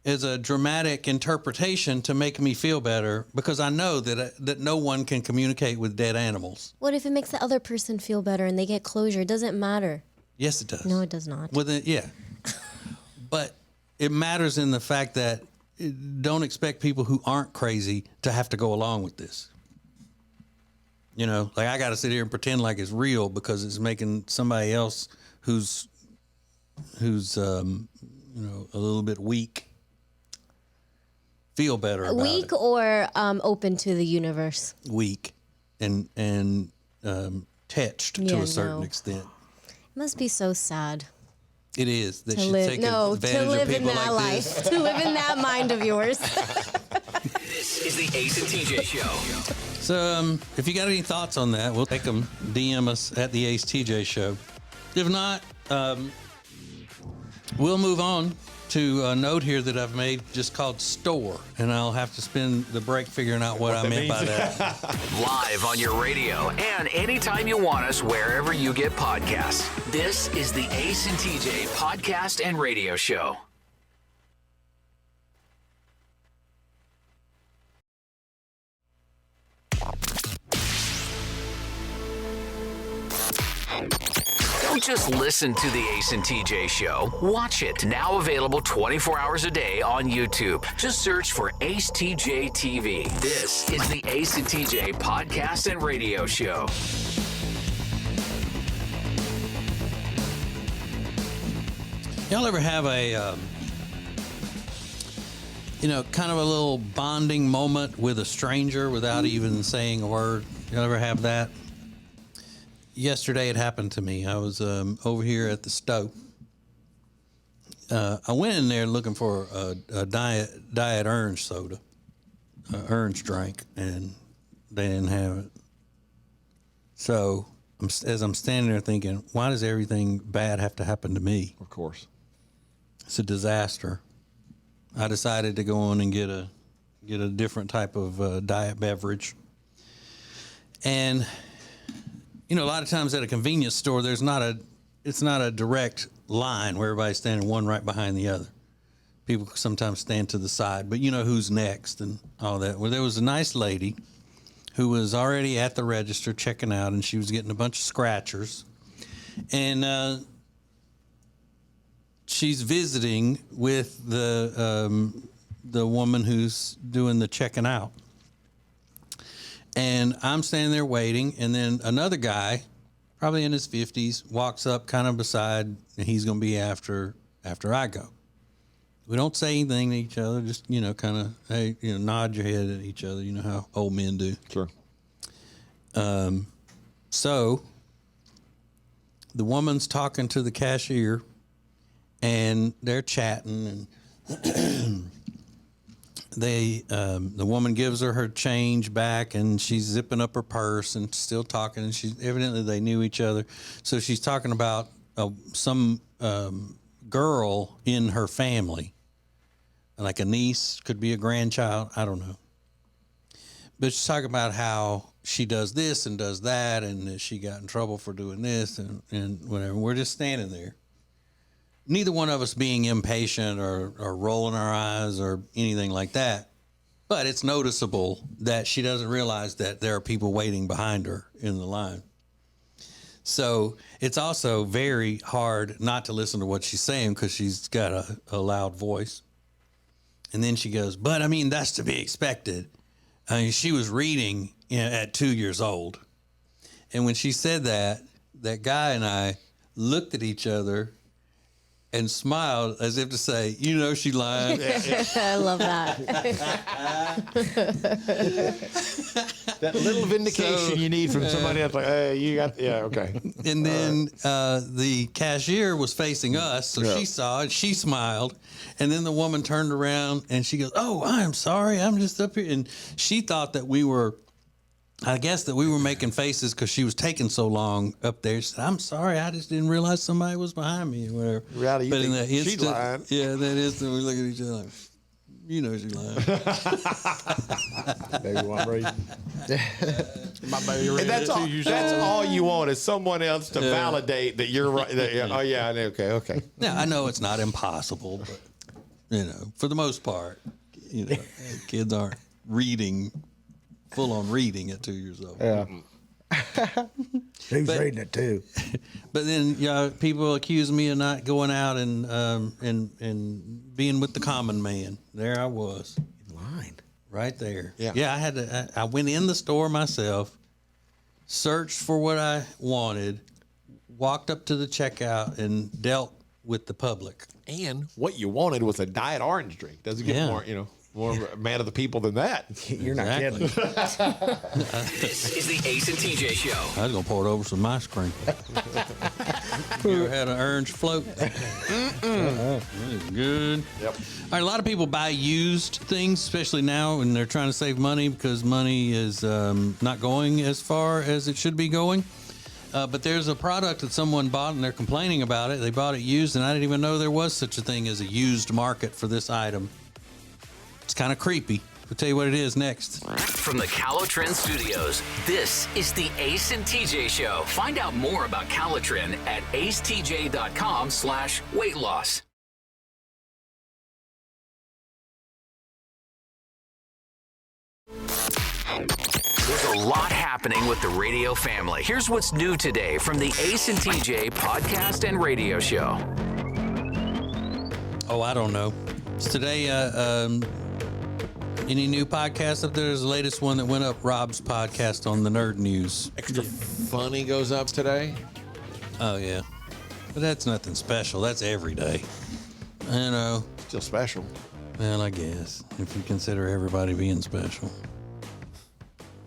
as a dramatic interpretation to make me feel better because I know that no one can communicate with dead animals. What if it makes the other person feel better and they get closure? It doesn't matter. Yes, it does. No, it does not. Well, then, yeah. But it matters in the fact that don't expect people who aren't crazy to have to go along with this. Like I got to sit here and pretend like it's real because it's making somebody else who's a little bit weak feel better about Weak it. or open to the universe? Weak and touched to Yeah, a certain no. extent. It must be so sad. It is that To she live, take no, advantage to live of in people that like life, this. to live in that mind of yours. This is the Ace and TJ Show. So if you got any thoughts on that, we'll take them. DM us at the Ace TJ Show. If not, we'll move on to a note here that I've made just called store, and I'll have to spend the break figuring out what I meant by that. Live on your radio and anytime you want us, wherever you get podcasts. This is the Ace and TJ podcast and radio show. Don't just listen to the Ace and TJ Show. Watch it. Now available 24 hours a day on YouTube. Just search for Ace TJ TV. This is the Ace and TJ podcast and radio show. Y'all ever have a, kind of a little bonding moment with a stranger without even saying a word? Y'all ever have that? Yesterday it happened to me. I was over here at the stove. I went in there looking for a diet orange soda, orange drink, and they didn't have it. So as I'm standing there thinking, why does everything bad have to happen to me? Of course. It's a disaster. I decided to go on and get a different type of diet beverage. And, you know, a lot of times at a convenience store, it's not a direct line where everybody's standing one right behind the other. People sometimes stand to the side, but you know who's next and all that. Well, there was a nice lady who was already at the register checking out, and she was getting a bunch of scratchers. And she's visiting with the woman who's doing the checking out. And I'm standing there waiting, and then another guy, probably in his 50s, walks up kind of beside, and he's going to be after I go. We don't say anything to each other, just, you know, kind of, hey, you know, nod your head at each other. You know how old men do. Sure. So the woman's talking to the cashier, and they're chatting, and the woman gives her change back, and she's zipping up her purse and still talking, and she's evidently they knew each other. So she's talking about some girl in her family, like a niece, could be a grandchild, I don't know. But she's talking about how she does this and does that, and that she got in trouble for doing this and whatever. We're just standing there. Neither one of us being impatient or rolling our eyes or anything like that. But it's noticeable that she doesn't realize that there are people waiting behind her in the line. So it's also very hard not to listen to what she's saying because she's got a loud voice. And then she goes, but I mean, that's to be expected. I mean, she was reading, you know, at 2 years old. And when she said that, that guy and I looked at each other and smiled as if to say, you know, she lied. I love that. That little vindication you need from somebody that's like, hey, you got, yeah, okay. And then the cashier was facing us, so she saw it, she smiled, and then the woman turned around and she goes, oh, I'm sorry, I'm just up here. And she thought that we were, I guess that we were making faces because she was taking so long up there. She said, I'm sorry, I just didn't realize somebody was behind me or whatever. Reality, but in that she's instant, lying. yeah, that instant, we look at each other like, you know she lying. Baby one breathe. My baby And that's all you want is someone else to validate that you're right. That, oh, yeah, okay. Now, I know it's not impossible, but, you know, for the most part, you know, kids aren't reading, full on reading at 2 years old. Yeah. Who's reading it too? But then, you know, people accuse me of not going out and being with the common man. There I was. Lying. Right there. Yeah. I had to. I went in the store myself, searched for what I wanted, walked up to the checkout, and dealt with the public. And what you wanted was a diet orange drink. Doesn't get more, you know, more man of the people than that. You're not kidding. This is the Ace and TJ Show. I was gonna pour it over some ice cream. You ever had an orange float? That is good. Yep. All right, a lot of people buy used things, especially now when they're trying to save money because money is not going as far as it should be going. But there's a product that someone bought and they're complaining about it. They bought it used, and I didn't even know there was such a thing as a used market for this item. It's kind of creepy. We'll tell you what it is next. From the Calotren Studios, this is the Ace and TJ Show. Find out more about Calotren at acetj.com/weight loss. There's a lot happening with the radio family. Here's what's new today from the Ace and TJ podcast and radio show. Oh, I don't know. Is today any new podcasts up there? There's the latest one that went up, Rob's podcast on the Nerd News. Extra Funny goes up today. Oh, yeah. But that's nothing special. That's every day. You know. Still special. Well, I guess, if you consider everybody being special.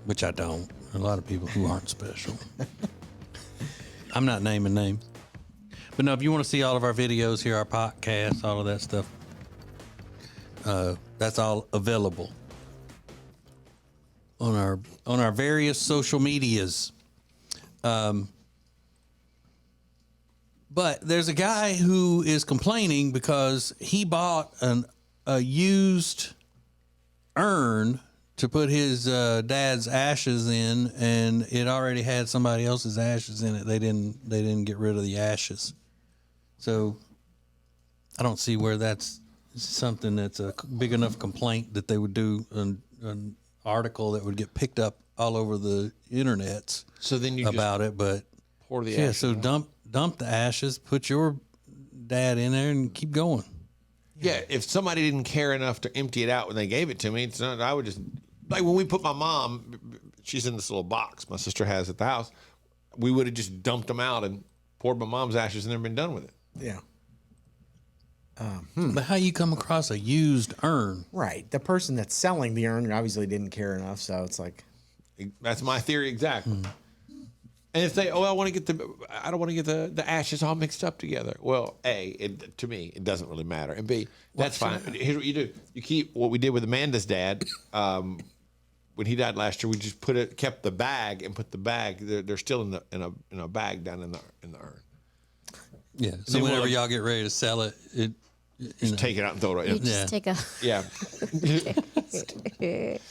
Which I don't. There are a lot of people who aren't special. I'm not naming names. But no, if you want to see all of our videos, hear our podcasts, all of that stuff, that's all available on our various social medias. But there's a guy who is complaining because he bought a used urn to put his dad's ashes in, and it already had somebody else's ashes in it. They didn't get rid of the ashes. So I don't see where that's something that's a big enough complaint that they would do an article that would get picked up all over the internets. So then you about it, but pour the ashes. So dump the ashes, put your dad in there, and keep going. Yeah, if somebody didn't care enough to empty it out when they gave it to me, it's not. I would just like when we put my mom. She's in this little box my sister has at the house. We would have just dumped them out and poured my mom's ashes and then been done with it. Yeah. But how you come across a used urn? Right. The person that's selling the urn obviously didn't care enough, so it's like. That's my theory exactly. And if they, I don't want to get the ashes all mixed up together. Well, to me, it doesn't really matter. And B, that's fine. Here's what you do: you keep what we did with Amanda's dad. When he died last year, we just kept the bag and put the bag. They're still in a bag down in the urn. Yeah. So whenever y'all get ready to sell it, just take it out and throw it. You just take a. Yeah.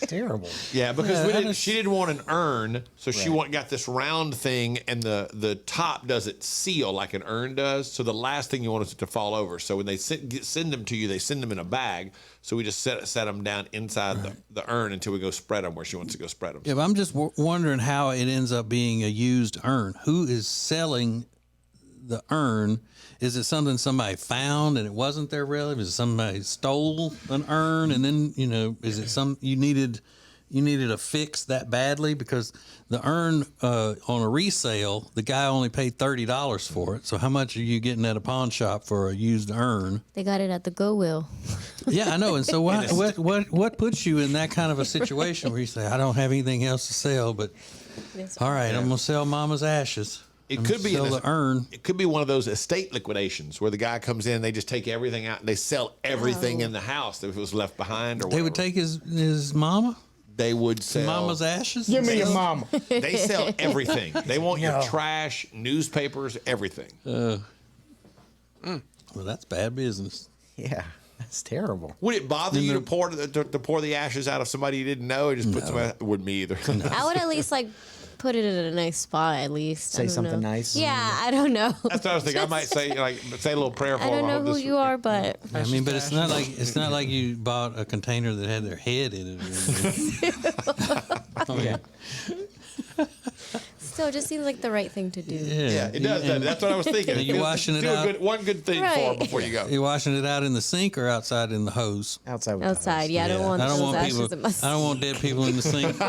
Terrible. Yeah, because she didn't want an urn, so she got this round thing, and the top doesn't seal like an urn does. So the last thing you want is it to fall over. So when they send them to you, they send them in a bag. So we just set them down inside the urn until we go spread them where she wants to go spread them. Yeah, but I'm just wondering how it ends up being a used urn. Who is selling the urn? Is it something somebody found and it wasn't their relative? Is it somebody stole an urn and then, is it you needed a fix that badly? Because the urn on a resale, the guy only paid $30 for it. So how much are you getting at a pawn shop for a used urn? They got it at the Goodwill. Yeah, I know. And so what puts you in that kind of a situation where you say, I don't have anything else to sell, but all right, I'm going to sell Mama's ashes. It could be the urn. It could be one of those estate liquidations where the guy comes in, they just take everything out, and they sell everything in the house if it was left behind or whatever. They would take his mama? They would sell Mama's ashes? Give me your mama. They sell everything. They want your trash, newspapers, everything. Well, that's bad business. Yeah, that's terrible. Would it bother you to pour the ashes out of somebody you didn't know? Or just put some? Wouldn't me either. I would at least put it in a nice spot at least. Say something nice. Yeah, I don't know. That's what I was thinking. I might say a little prayer for I don't them. know who you are, but I mean, but it's not like you bought a container that had their head in it. Yeah. Still, it just seems like the right thing to do. Yeah, it does. That's what I was thinking. You're washing it out. One good thing for them before you go. You're washing it out in the sink or outside in the hose? Outside. Yeah, I don't want those ashes in my I don't want dead people in the sink.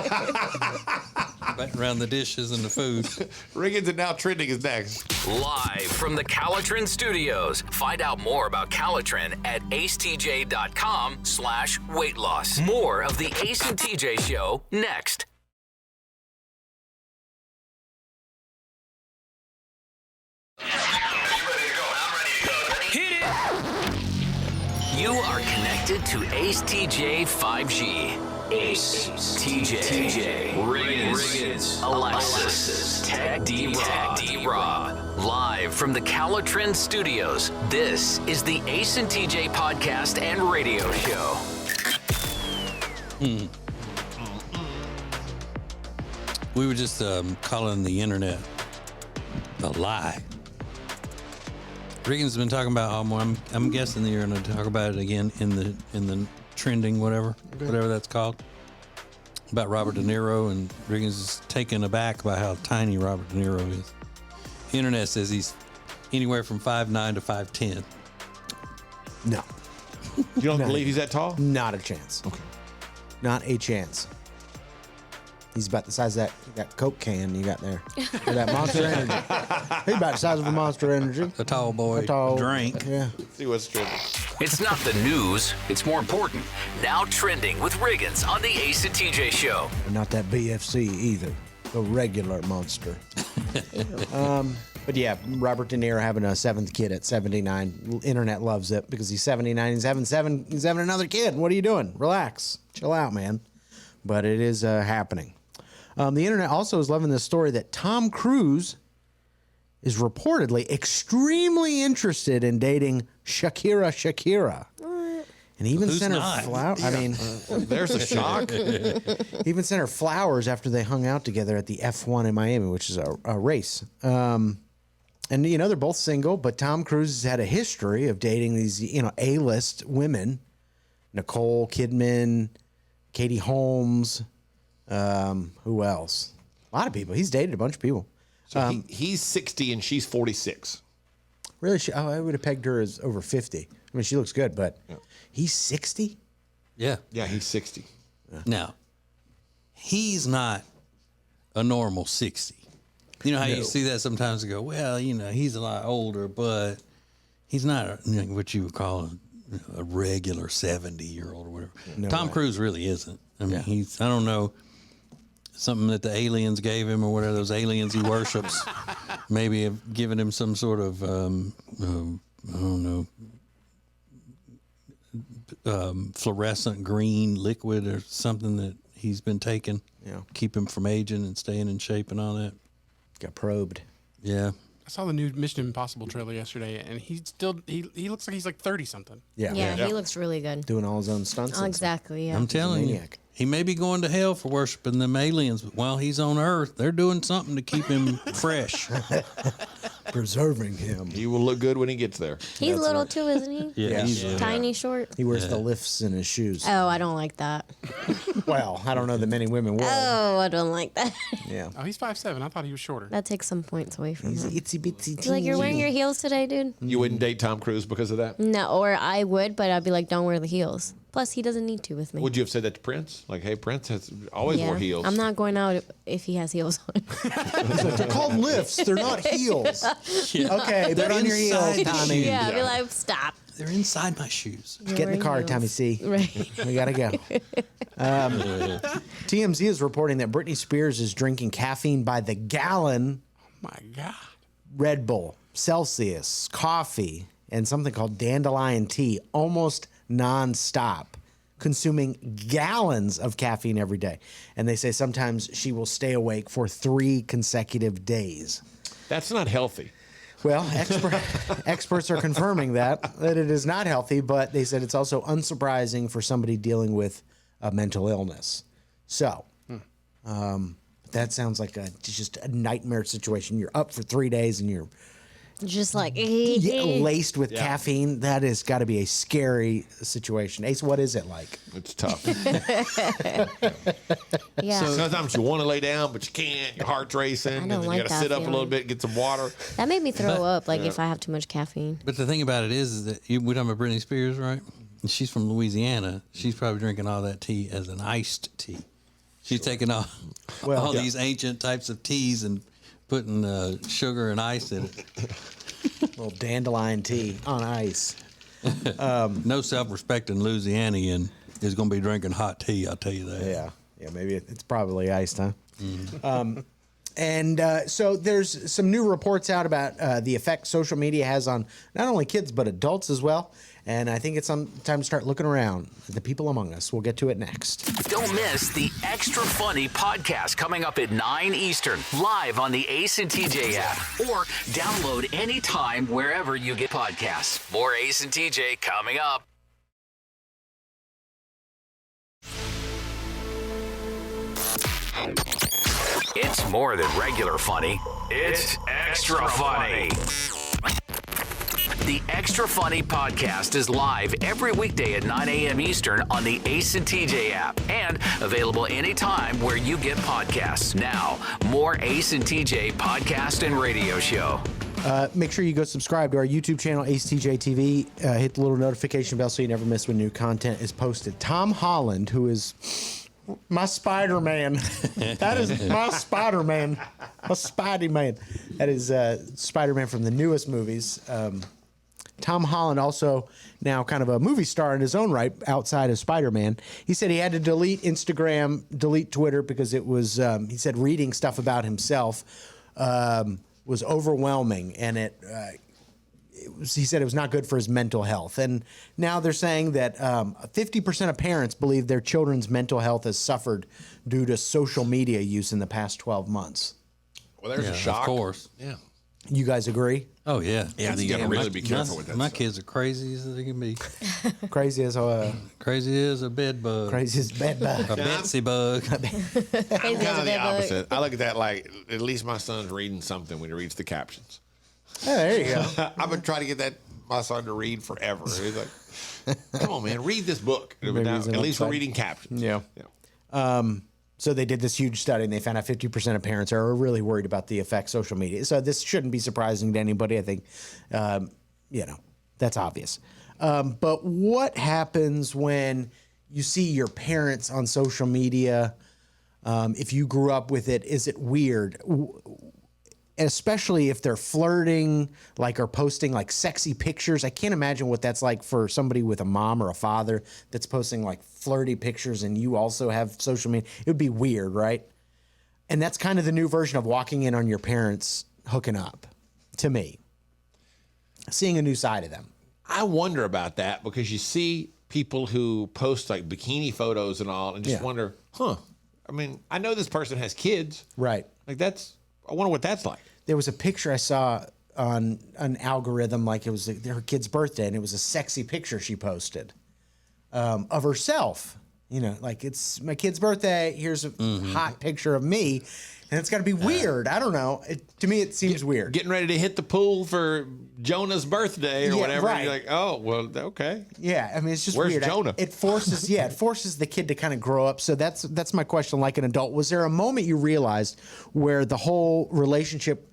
Around the dishes and the food. Riggins and Now Trending is next. Live from the Calitrin Studios. Find out more about Calitrin at acetj.com/weight loss. More of the Ace and TJ Show next. Hit it! You are connected to Ace TJ 5G. Ace, TJ, Riggins, Alexis, Tech D-Rob. Live from the Calitrin Studios, this is the Ace and TJ podcast and radio show. We were just calling the internet a lie. Riggins has been talking about I'm guessing that you're going to talk about it again in the trending whatever that's called, about Robert De Niro, and Riggins is taken aback by how tiny Robert De Niro is. The internet says he's anywhere from 5'9" to 5'10". No. You don't believe he's that tall? Not a chance. Okay. Not a chance. He's about the size of that Coke can you got there. Or that Monster Energy. He's about the size of a Monster Energy. A tall boy drink. Yeah. See what's trending. It's not the news, it's more important. Now trending with Riggins on the Ace and TJ Show. Not that BFC either. The regular Monster. But yeah, Robert De Niro having a seventh kid at 79. Internet loves it because he's 79. He's having another kid. What are you doing? Relax. Chill out, man. But it is happening. The internet also is loving this story that Tom Cruise is reportedly extremely interested in dating Shakira. And even Who's sent her not? flowers. I mean, There's a shock. even sent her flowers after they hung out together at the F1 in Miami, which is a race. And, they're both single, but Tom Cruise has had a history of dating these, A-list women. Nicole Kidman, Katie Holmes, who else? A lot of people. He's dated a bunch of people. So he's 60 and she's 46. Really? I would have pegged her as over 50. I mean, she looks good, but he's 60? Yeah. Yeah, he's 60. Now, he's not a normal 60. You know how you see that sometimes and go, well, he's a lot older, but he's not what you would call a regular 70-year-old or whatever. No Tom way. Cruise really isn't. I mean, I don't know, something that the aliens gave him or whatever, those aliens he worships, maybe have given him some sort of, I don't know, fluorescent green liquid or something that he's been taking. Yeah. Keep him from aging and staying in shape and all that. Got probed. Yeah. I saw the new Mission Impossible trailer yesterday, and he looks like he's like 30 something. Yeah. He looks really good. Doing all his own stunts. Oh, exactly. Yeah. I'm telling you, maniac. he may be going to hell for worshiping them aliens, but while he's on Earth, they're doing something to keep him fresh. Preserving him. He will look good when he gets there. He's little too, isn't he? Yeah, he's Tiny, short. He wears the lifts in his shoes. Oh, I don't like that. Well, I don't know that many women will. Oh, I don't like that. Yeah. Oh, he's 5'7". I thought he was shorter. That takes some points away from He's him. itsy bitsy. Be like, you're wearing your heels today, dude? You wouldn't date Tom Cruise because of that? No, or I would, but I'd be like, don't wear the heels. Plus, he doesn't need to with me. Would you have said that to Prince? Like, hey, Prince has always wore heels. I'm not going out if he has heels on. They're called lifts. They're not heels. Okay, put on your heels, inside the Tommy. shoe. Yeah, I'd be like, stop. They're inside my shoes. Get in the car, Wearing Tommy heels. C. Right. We gotta go. TMZ is reporting that Britney Spears is drinking caffeine by the gallon. Oh my God. Red Bull, Celsius, coffee, and something called dandelion tea almost nonstop, consuming gallons of caffeine every day. And they say sometimes she will stay awake for 3 consecutive days. That's not healthy. Well, experts are confirming that it is not healthy, but they said it's also unsurprising for somebody dealing with a mental illness. So, that sounds like just a nightmare situation. You're up for 3 days and you're Just like, laced with caffeine. That has got to be a scary situation. Ace, what is it like? It's tough. yeah. Sometimes you want to lay down, but you can't. Your heart's racing. And then like you got to that sit up a little feeling. bit, get some water. That made me throw up, like, if I have too much caffeine. But the thing about it is that we're talking about Britney Spears, right? And she's from Louisiana. She's probably drinking all that tea as an iced tea. She's taking all these ancient types of teas and putting sugar and ice in it. A little dandelion tea on ice. No self-respecting Louisianian is going to be drinking hot tea, I'll tell you that. Yeah, maybe it's probably iced, huh? So there's some new reports out about the effect social media has on not only kids, but adults as well. And I think it's time to start looking around at the people among us. We'll get to it next. Don't miss the Extra Funny podcast coming up at 9 Eastern, live on the Ace and TJ app, or download anytime wherever you get podcasts. More Ace and TJ coming up. It's more than regular funny. It's extra funny. The Extra Funny podcast is live every weekday at 9 a.m. Eastern on the Ace and TJ app and available anytime where you get podcasts. Now, more Ace and TJ podcast and radio show. Make sure you go subscribe to our YouTube channel, Ace TJ TV. Hit the little notification bell so you never miss when new content is posted. Tom Holland, who is my Spider-Man. That is my Spider-Man. My Spidey-Man. That is Spider-Man from the newest movies. Tom Holland, also now kind of a movie star in his own right outside of Spider-Man. He said he had to delete Instagram, delete Twitter because it was, he said, reading stuff about himself was overwhelming, and he said it was not good for his mental health. And now they're saying that 50% of parents believe their children's mental health has suffered due to social media use in the past 12 months. Well, there's a shock. Of course. Yeah. You guys agree? Oh yeah. Yeah, I think you got to really be careful with that. My stuff. kids are crazy as they can be. Crazy as a bed bug. crazy as bed bug. A Betsy bug. I'm kind of the opposite. I look at that like at least my son's reading something when he reads the captions. Oh, there you go. I've been trying to get my son to read forever. He's like, come on, man, read this book. Now, at least we're reading captions. Yeah. So they did this huge study, and they found out 50% of parents are really worried about the effect social media. So this shouldn't be surprising to anybody. I think, that's obvious. But what happens when you see your parents on social media? If you grew up with it, is it weird? Especially if they're flirting, or posting sexy pictures. I can't imagine what that's like for somebody with a mom or a father that's posting flirty pictures and you also have social media. It would be weird, right? And that's kind of the new version of walking in on your parents hooking up, to me. Seeing a new side of them. I wonder about that because you see people who post bikini photos and all and just wonder, I mean, I know this person has kids. Right. I wonder what that's like. There was a picture I saw on an algorithm, it was her kid's birthday, and it was a sexy picture she posted of herself. It's my kid's birthday. Here's a hot picture of me. And it's got to be weird. I don't know. To me, it seems weird. Getting ready to hit the pool for Jonah's birthday or whatever. Right. And you're like, oh, well, okay. Yeah, I mean, it's just Where's weird. Jonah? It forces the kid to kind of grow up. So that's my question. Like an adult, was there a moment you realized where the whole relationship,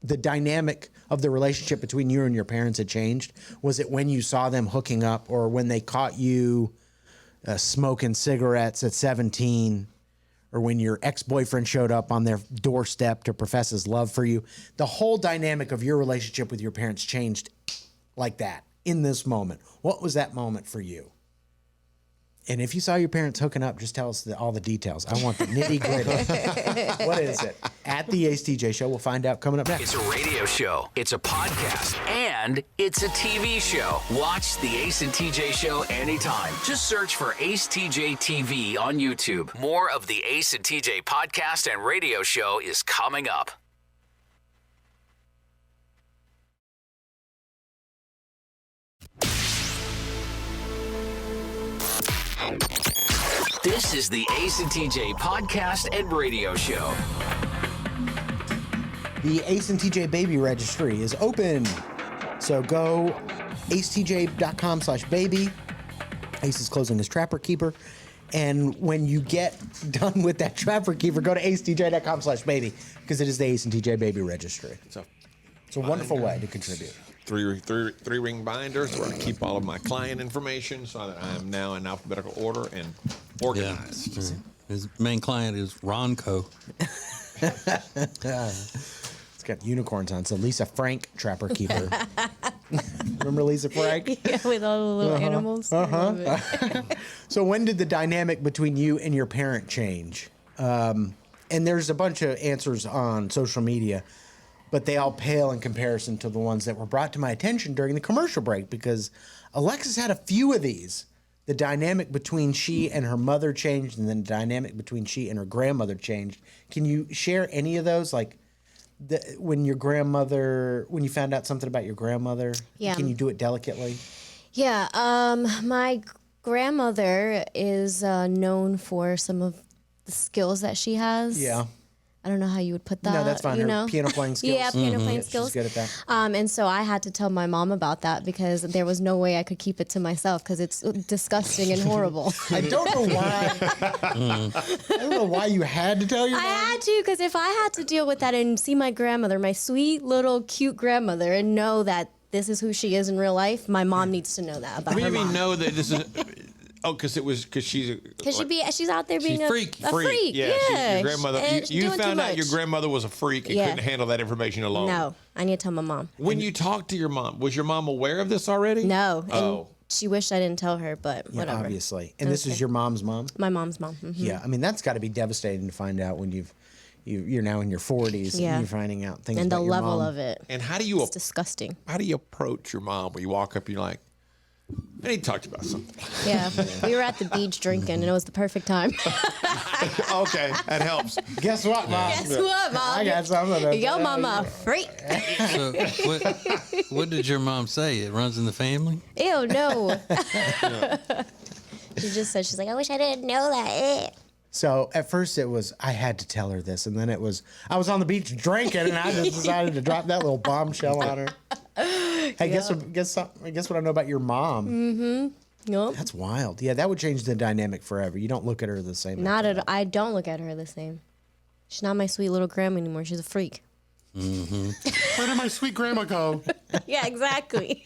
the dynamic of the relationship between you and your parents had changed? Was it when you saw them hooking up, or when they caught you smoking cigarettes at 17? Or when your ex-boyfriend showed up on their doorstep to profess his love for you? The whole dynamic of your relationship with your parents changed like that in this moment. What was that moment for you? And if you saw your parents hooking up, just tell us all the details. I want the nitty-gritty. What is it? At the Ace TJ Show. We'll find out coming up next. It's a radio show, it's a podcast, and it's a TV show. Watch the Ace and TJ Show anytime. Just search for Ace TJ TV on YouTube. More of the Ace and TJ podcast and radio show is coming up. This is the Ace and TJ podcast and radio show. The Ace and TJ Baby Registry is open. So go acetj.com/baby. Ace is closing his Trapper Keeper. And when you get done with that Trapper Keeper, go to acetj.com/baby, because it is the Ace and TJ Baby Registry. It's a wonderful way to contribute. Three ring binders where I keep all of my client information so that I am now in alphabetical order and organized. Yeah. His main client is Ronco. It's got unicorns on. So Lisa Frank Trapper Keeper. Remember Lisa Frank? Yeah, with all the little animals. So when did the dynamic between you and your parent change? And there's a bunch of answers on social media, but they all pale in comparison to the ones that were brought to my attention during the commercial break, because Alexis had a few of these. The dynamic between she and her mother changed, and then the dynamic between she and her grandmother changed. Can you share any of those? When you found out something about your grandmother, can you do it delicately? Yeah, my grandmother is known for some of the skills that she has. Yeah. I don't know how you would put that. No, that's fine. Her piano playing skills. Yeah, piano playing skills. She's good at that. And so I had to tell my mom about that, because there was no way I could keep it to myself, because it's disgusting and horrible. I don't know why. I don't know why you had to tell your mom. I had to, because if I had to deal with that and see my grandmother, my sweet little cute grandmother, and know that this is who she is in real life, my mom needs to know that about her Maybe mom. know that this is. Oh, because she's she's out there being a freak. Your grandmother. You found out your grandmother was a freak and Yeah. couldn't handle that information alone. No, I need to tell my mom. When you talked to your mom, was your mom aware of this already? No. Oh. She wished I didn't tell her, but Yeah, whatever. obviously. And this is your mom's mom? My mom's mom. Mhm. Yeah, I mean, that's got to be devastating to find out when you're now in your 40s Yeah. and you're finding out things And about the your level mom. of it. And how do you? It's disgusting. How do you approach your mom when you walk up? And you're like, I need to talk to you about something. Yeah, we were at the beach drinking, and it was the perfect time. Okay, that helps. Guess what, Mom? Guess what, Mom? I got something. Yo, Mama, a freak. So what did your mom say? It runs in the family? Ew, no. She just said, she's like, I wish I didn't know that. So at first it was, I had to tell her this, and then it was, I was on the beach drinking, and I just decided to drop that little bombshell on her. Hey, guess what I know about your mom? Mm-hmm. Nope. That's wild. Yeah, that would change the dynamic forever. You don't look at her the same. Not at. I don't look at her the same. She's not my sweet little grandma anymore. She's a freak. Mm-hmm. Where did my sweet grandma go? Yeah, exactly.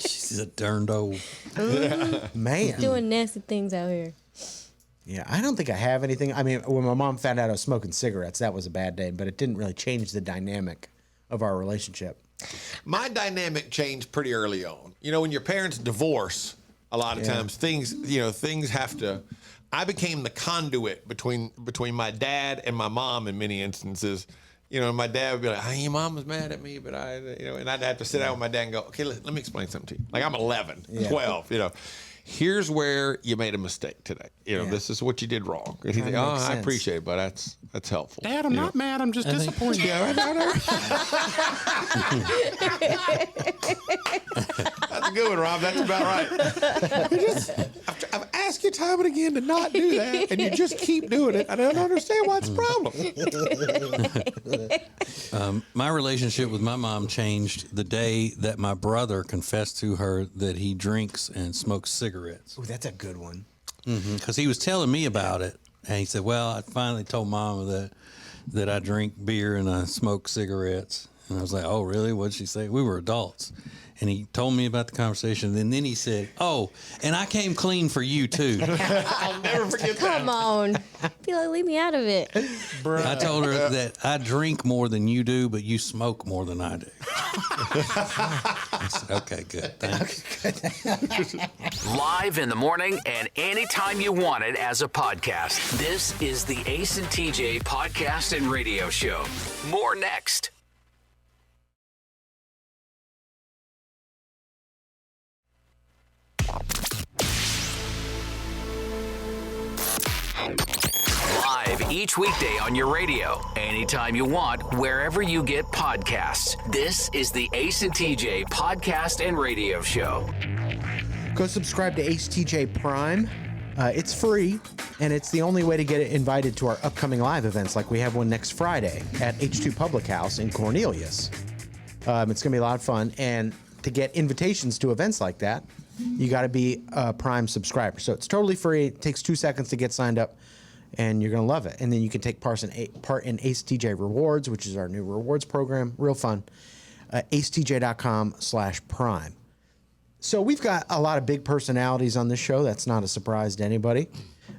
She's a darned old man. Doing nasty things out here. Yeah, I don't think I have anything. I mean, when my mom found out I was smoking cigarettes, that was a bad day, but it didn't really change the dynamic of our relationship. My dynamic changed pretty early on. You know, when your parents divorce, a lot of times things have to. I became the conduit between my dad and my mom in many instances. You know, my dad would be like, "Hey, your mom was mad at me," but and I'd have to sit down with my dad and go, "Okay, let me explain something to you." Like I'm 11, 12, you know. Here's where you made a mistake today. You know, this is what you did wrong. And he's like, "Oh, I appreciate it, but that's helpful." Dad, I'm not mad. I'm just disappointed. That's a good one, Rob. That's about right. I've asked you time and again to not do that, and you just keep doing it. I don't understand what's the problem. My relationship with my mom changed the day that my brother confessed to her that he drinks and smokes cigarettes. Oh, that's a good one. Because he was telling me about it, and he said, "Well, I finally told Mama that I drink beer and I smoke cigarettes." And I was like, "Oh, really? What'd she say?" We were adults. And he told me about the conversation. And then he said, "Oh, and I came clean for you, too." I'll never forget that. Come on. Be like, leave me out of it. I told her that I drink more than you do, but you smoke more than I do. I said, "Okay, good. Thanks." Live in the morning and anytime you want it as a podcast. This is the Ace and TJ podcast and radio show. More next. Live each weekday on your radio, anytime you want, wherever you get podcasts. This is the Ace and TJ podcast and radio show. Go subscribe to Ace TJ Prime. It's free, and it's the only way to get invited to our upcoming live events, like we have one next Friday at H2 Public House in Cornelius. It's going to be a lot of fun, and to get invitations to events like that, you got to be a Prime subscriber. So it's totally free. It takes 2 seconds to get signed up, and you're going to love it. And then you can take part in Ace TJ Rewards, which is our new rewards program. Real fun. acetj.com/prime. So we've got a lot of big personalities on this show. That's not a surprise to anybody.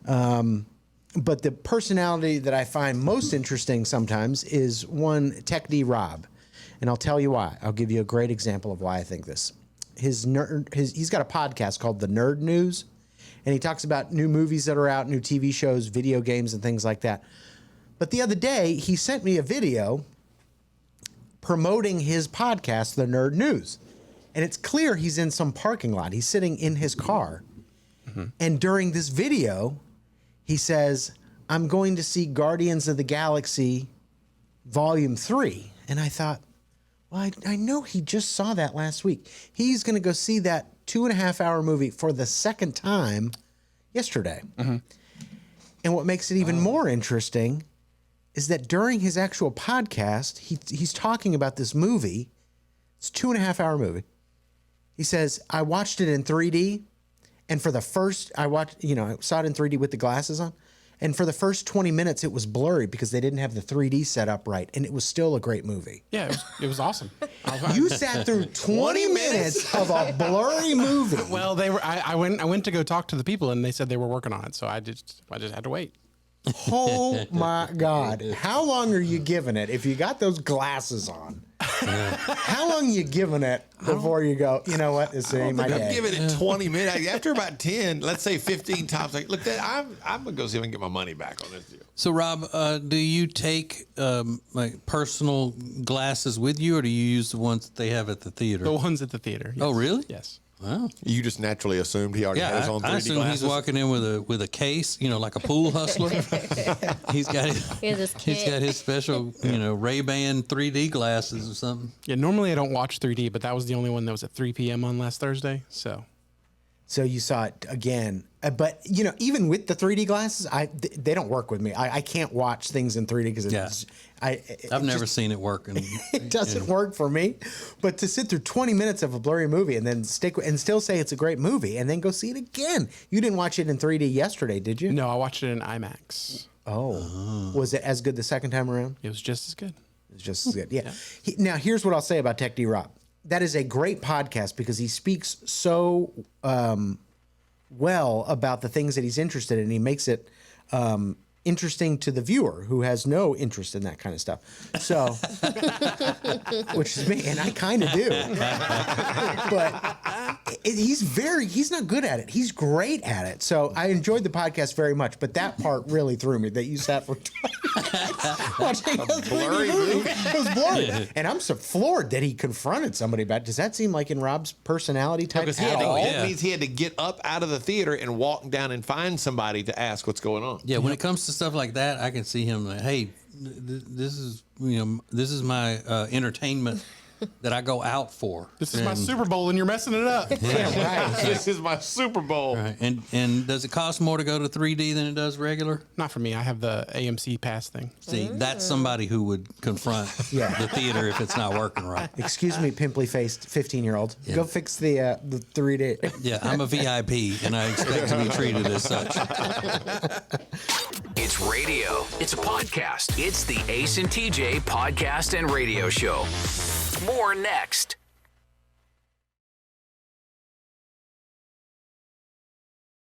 But the personality that I find most interesting sometimes is one Tech D Rob. And I'll tell you why. I'll give you a great example of why I think this. He's got a podcast called The Nerd News. And he talks about new movies that are out, new TV shows, video games, and things like that. But the other day, he sent me a video promoting his podcast, The Nerd News. And it's clear he's in some parking lot. He's sitting in his car. Mm-hmm. And during this video, he says, "I'm going to see Guardians of the Galaxy Volume 3. And I thought, well, I know he just saw that last week. He's going to go see that 2.5-hour movie for the second time yesterday. Mm-hmm. And what makes it even more interesting is that during his actual podcast, he's talking about this movie. It's a 2.5-hour movie. He says, "I watched it in 3D, and for the first, I saw it in 3D with the glasses on, and for the first 20 minutes, it was blurry because they didn't have the 3D set up right, and it was still a great movie." Yeah, it was awesome. You sat through 20 minutes of a blurry movie. Well, I went to go talk to the people, and they said they were working on it, so I just had to wait. Oh my God! How long are you giving it if you got those glasses on? How long are you giving it before you go, you know what, this ain't my day? I'm giving it 20 minutes. After about 10, let's say 15 times, like, look, I'm going to go see if I can get my money back on this deal. So, Rob, do you take like personal glasses with you, or do you use the ones that they have at the theater? The ones at the theater. Yes. Oh, really? Yes. Wow. You just naturally assumed he already had his own 3D I assume glasses. he's walking in with a case, like a pool hustler. He's got his special, Ray-Ban 3D glasses or something. Yeah, normally I don't watch 3D, but that was the only one that was at 3 p.m. on last Thursday. So you saw it again. But, even with the 3D glasses, they don't work with me. I can't watch things in 3D because I've never seen it work. It doesn't work for me. But to sit through 20 minutes of a blurry movie and then still say it's a great movie and then go see it again. You didn't watch it in 3D yesterday, did you? No, I watched it in IMAX. Oh. Was it as good the second time around? It was just as good. It was just as good, yeah. Now, here's what I'll say about Tech D Rob. That is a great podcast because he speaks so well about the things that he's interested in. He makes it interesting to the viewer who has no interest in that kind of stuff. So, which is me, and I kind of do. But he's not good at it. He's great at it. So I enjoyed the podcast very much. But that part really threw me that you sat for watching a blurry movie. It was blurry. And I'm so floored that he confronted somebody about it. Does that seem like in Rob's personality type at all? It means he had to get up out of the theater and walk down and find somebody to ask what's going on. Yeah, when it comes to stuff like that, I can see him like, hey, this is my entertainment that I go out for. This is my Super Bowl and you're messing it up. Yeah, right. This is my Super Bowl. Right. And does it cost more to go to 3D than it does regular? Not for me. I have the AMC pass thing. See, that's somebody who would confront the theater if it's not working right. Excuse me, pimply-faced 15-year-old. Yeah. Go fix the 3D. Yeah, I'm a VIP, and I expect to be treated as such. It's radio. It's a podcast. It's the Ace and TJ podcast and radio show. More next.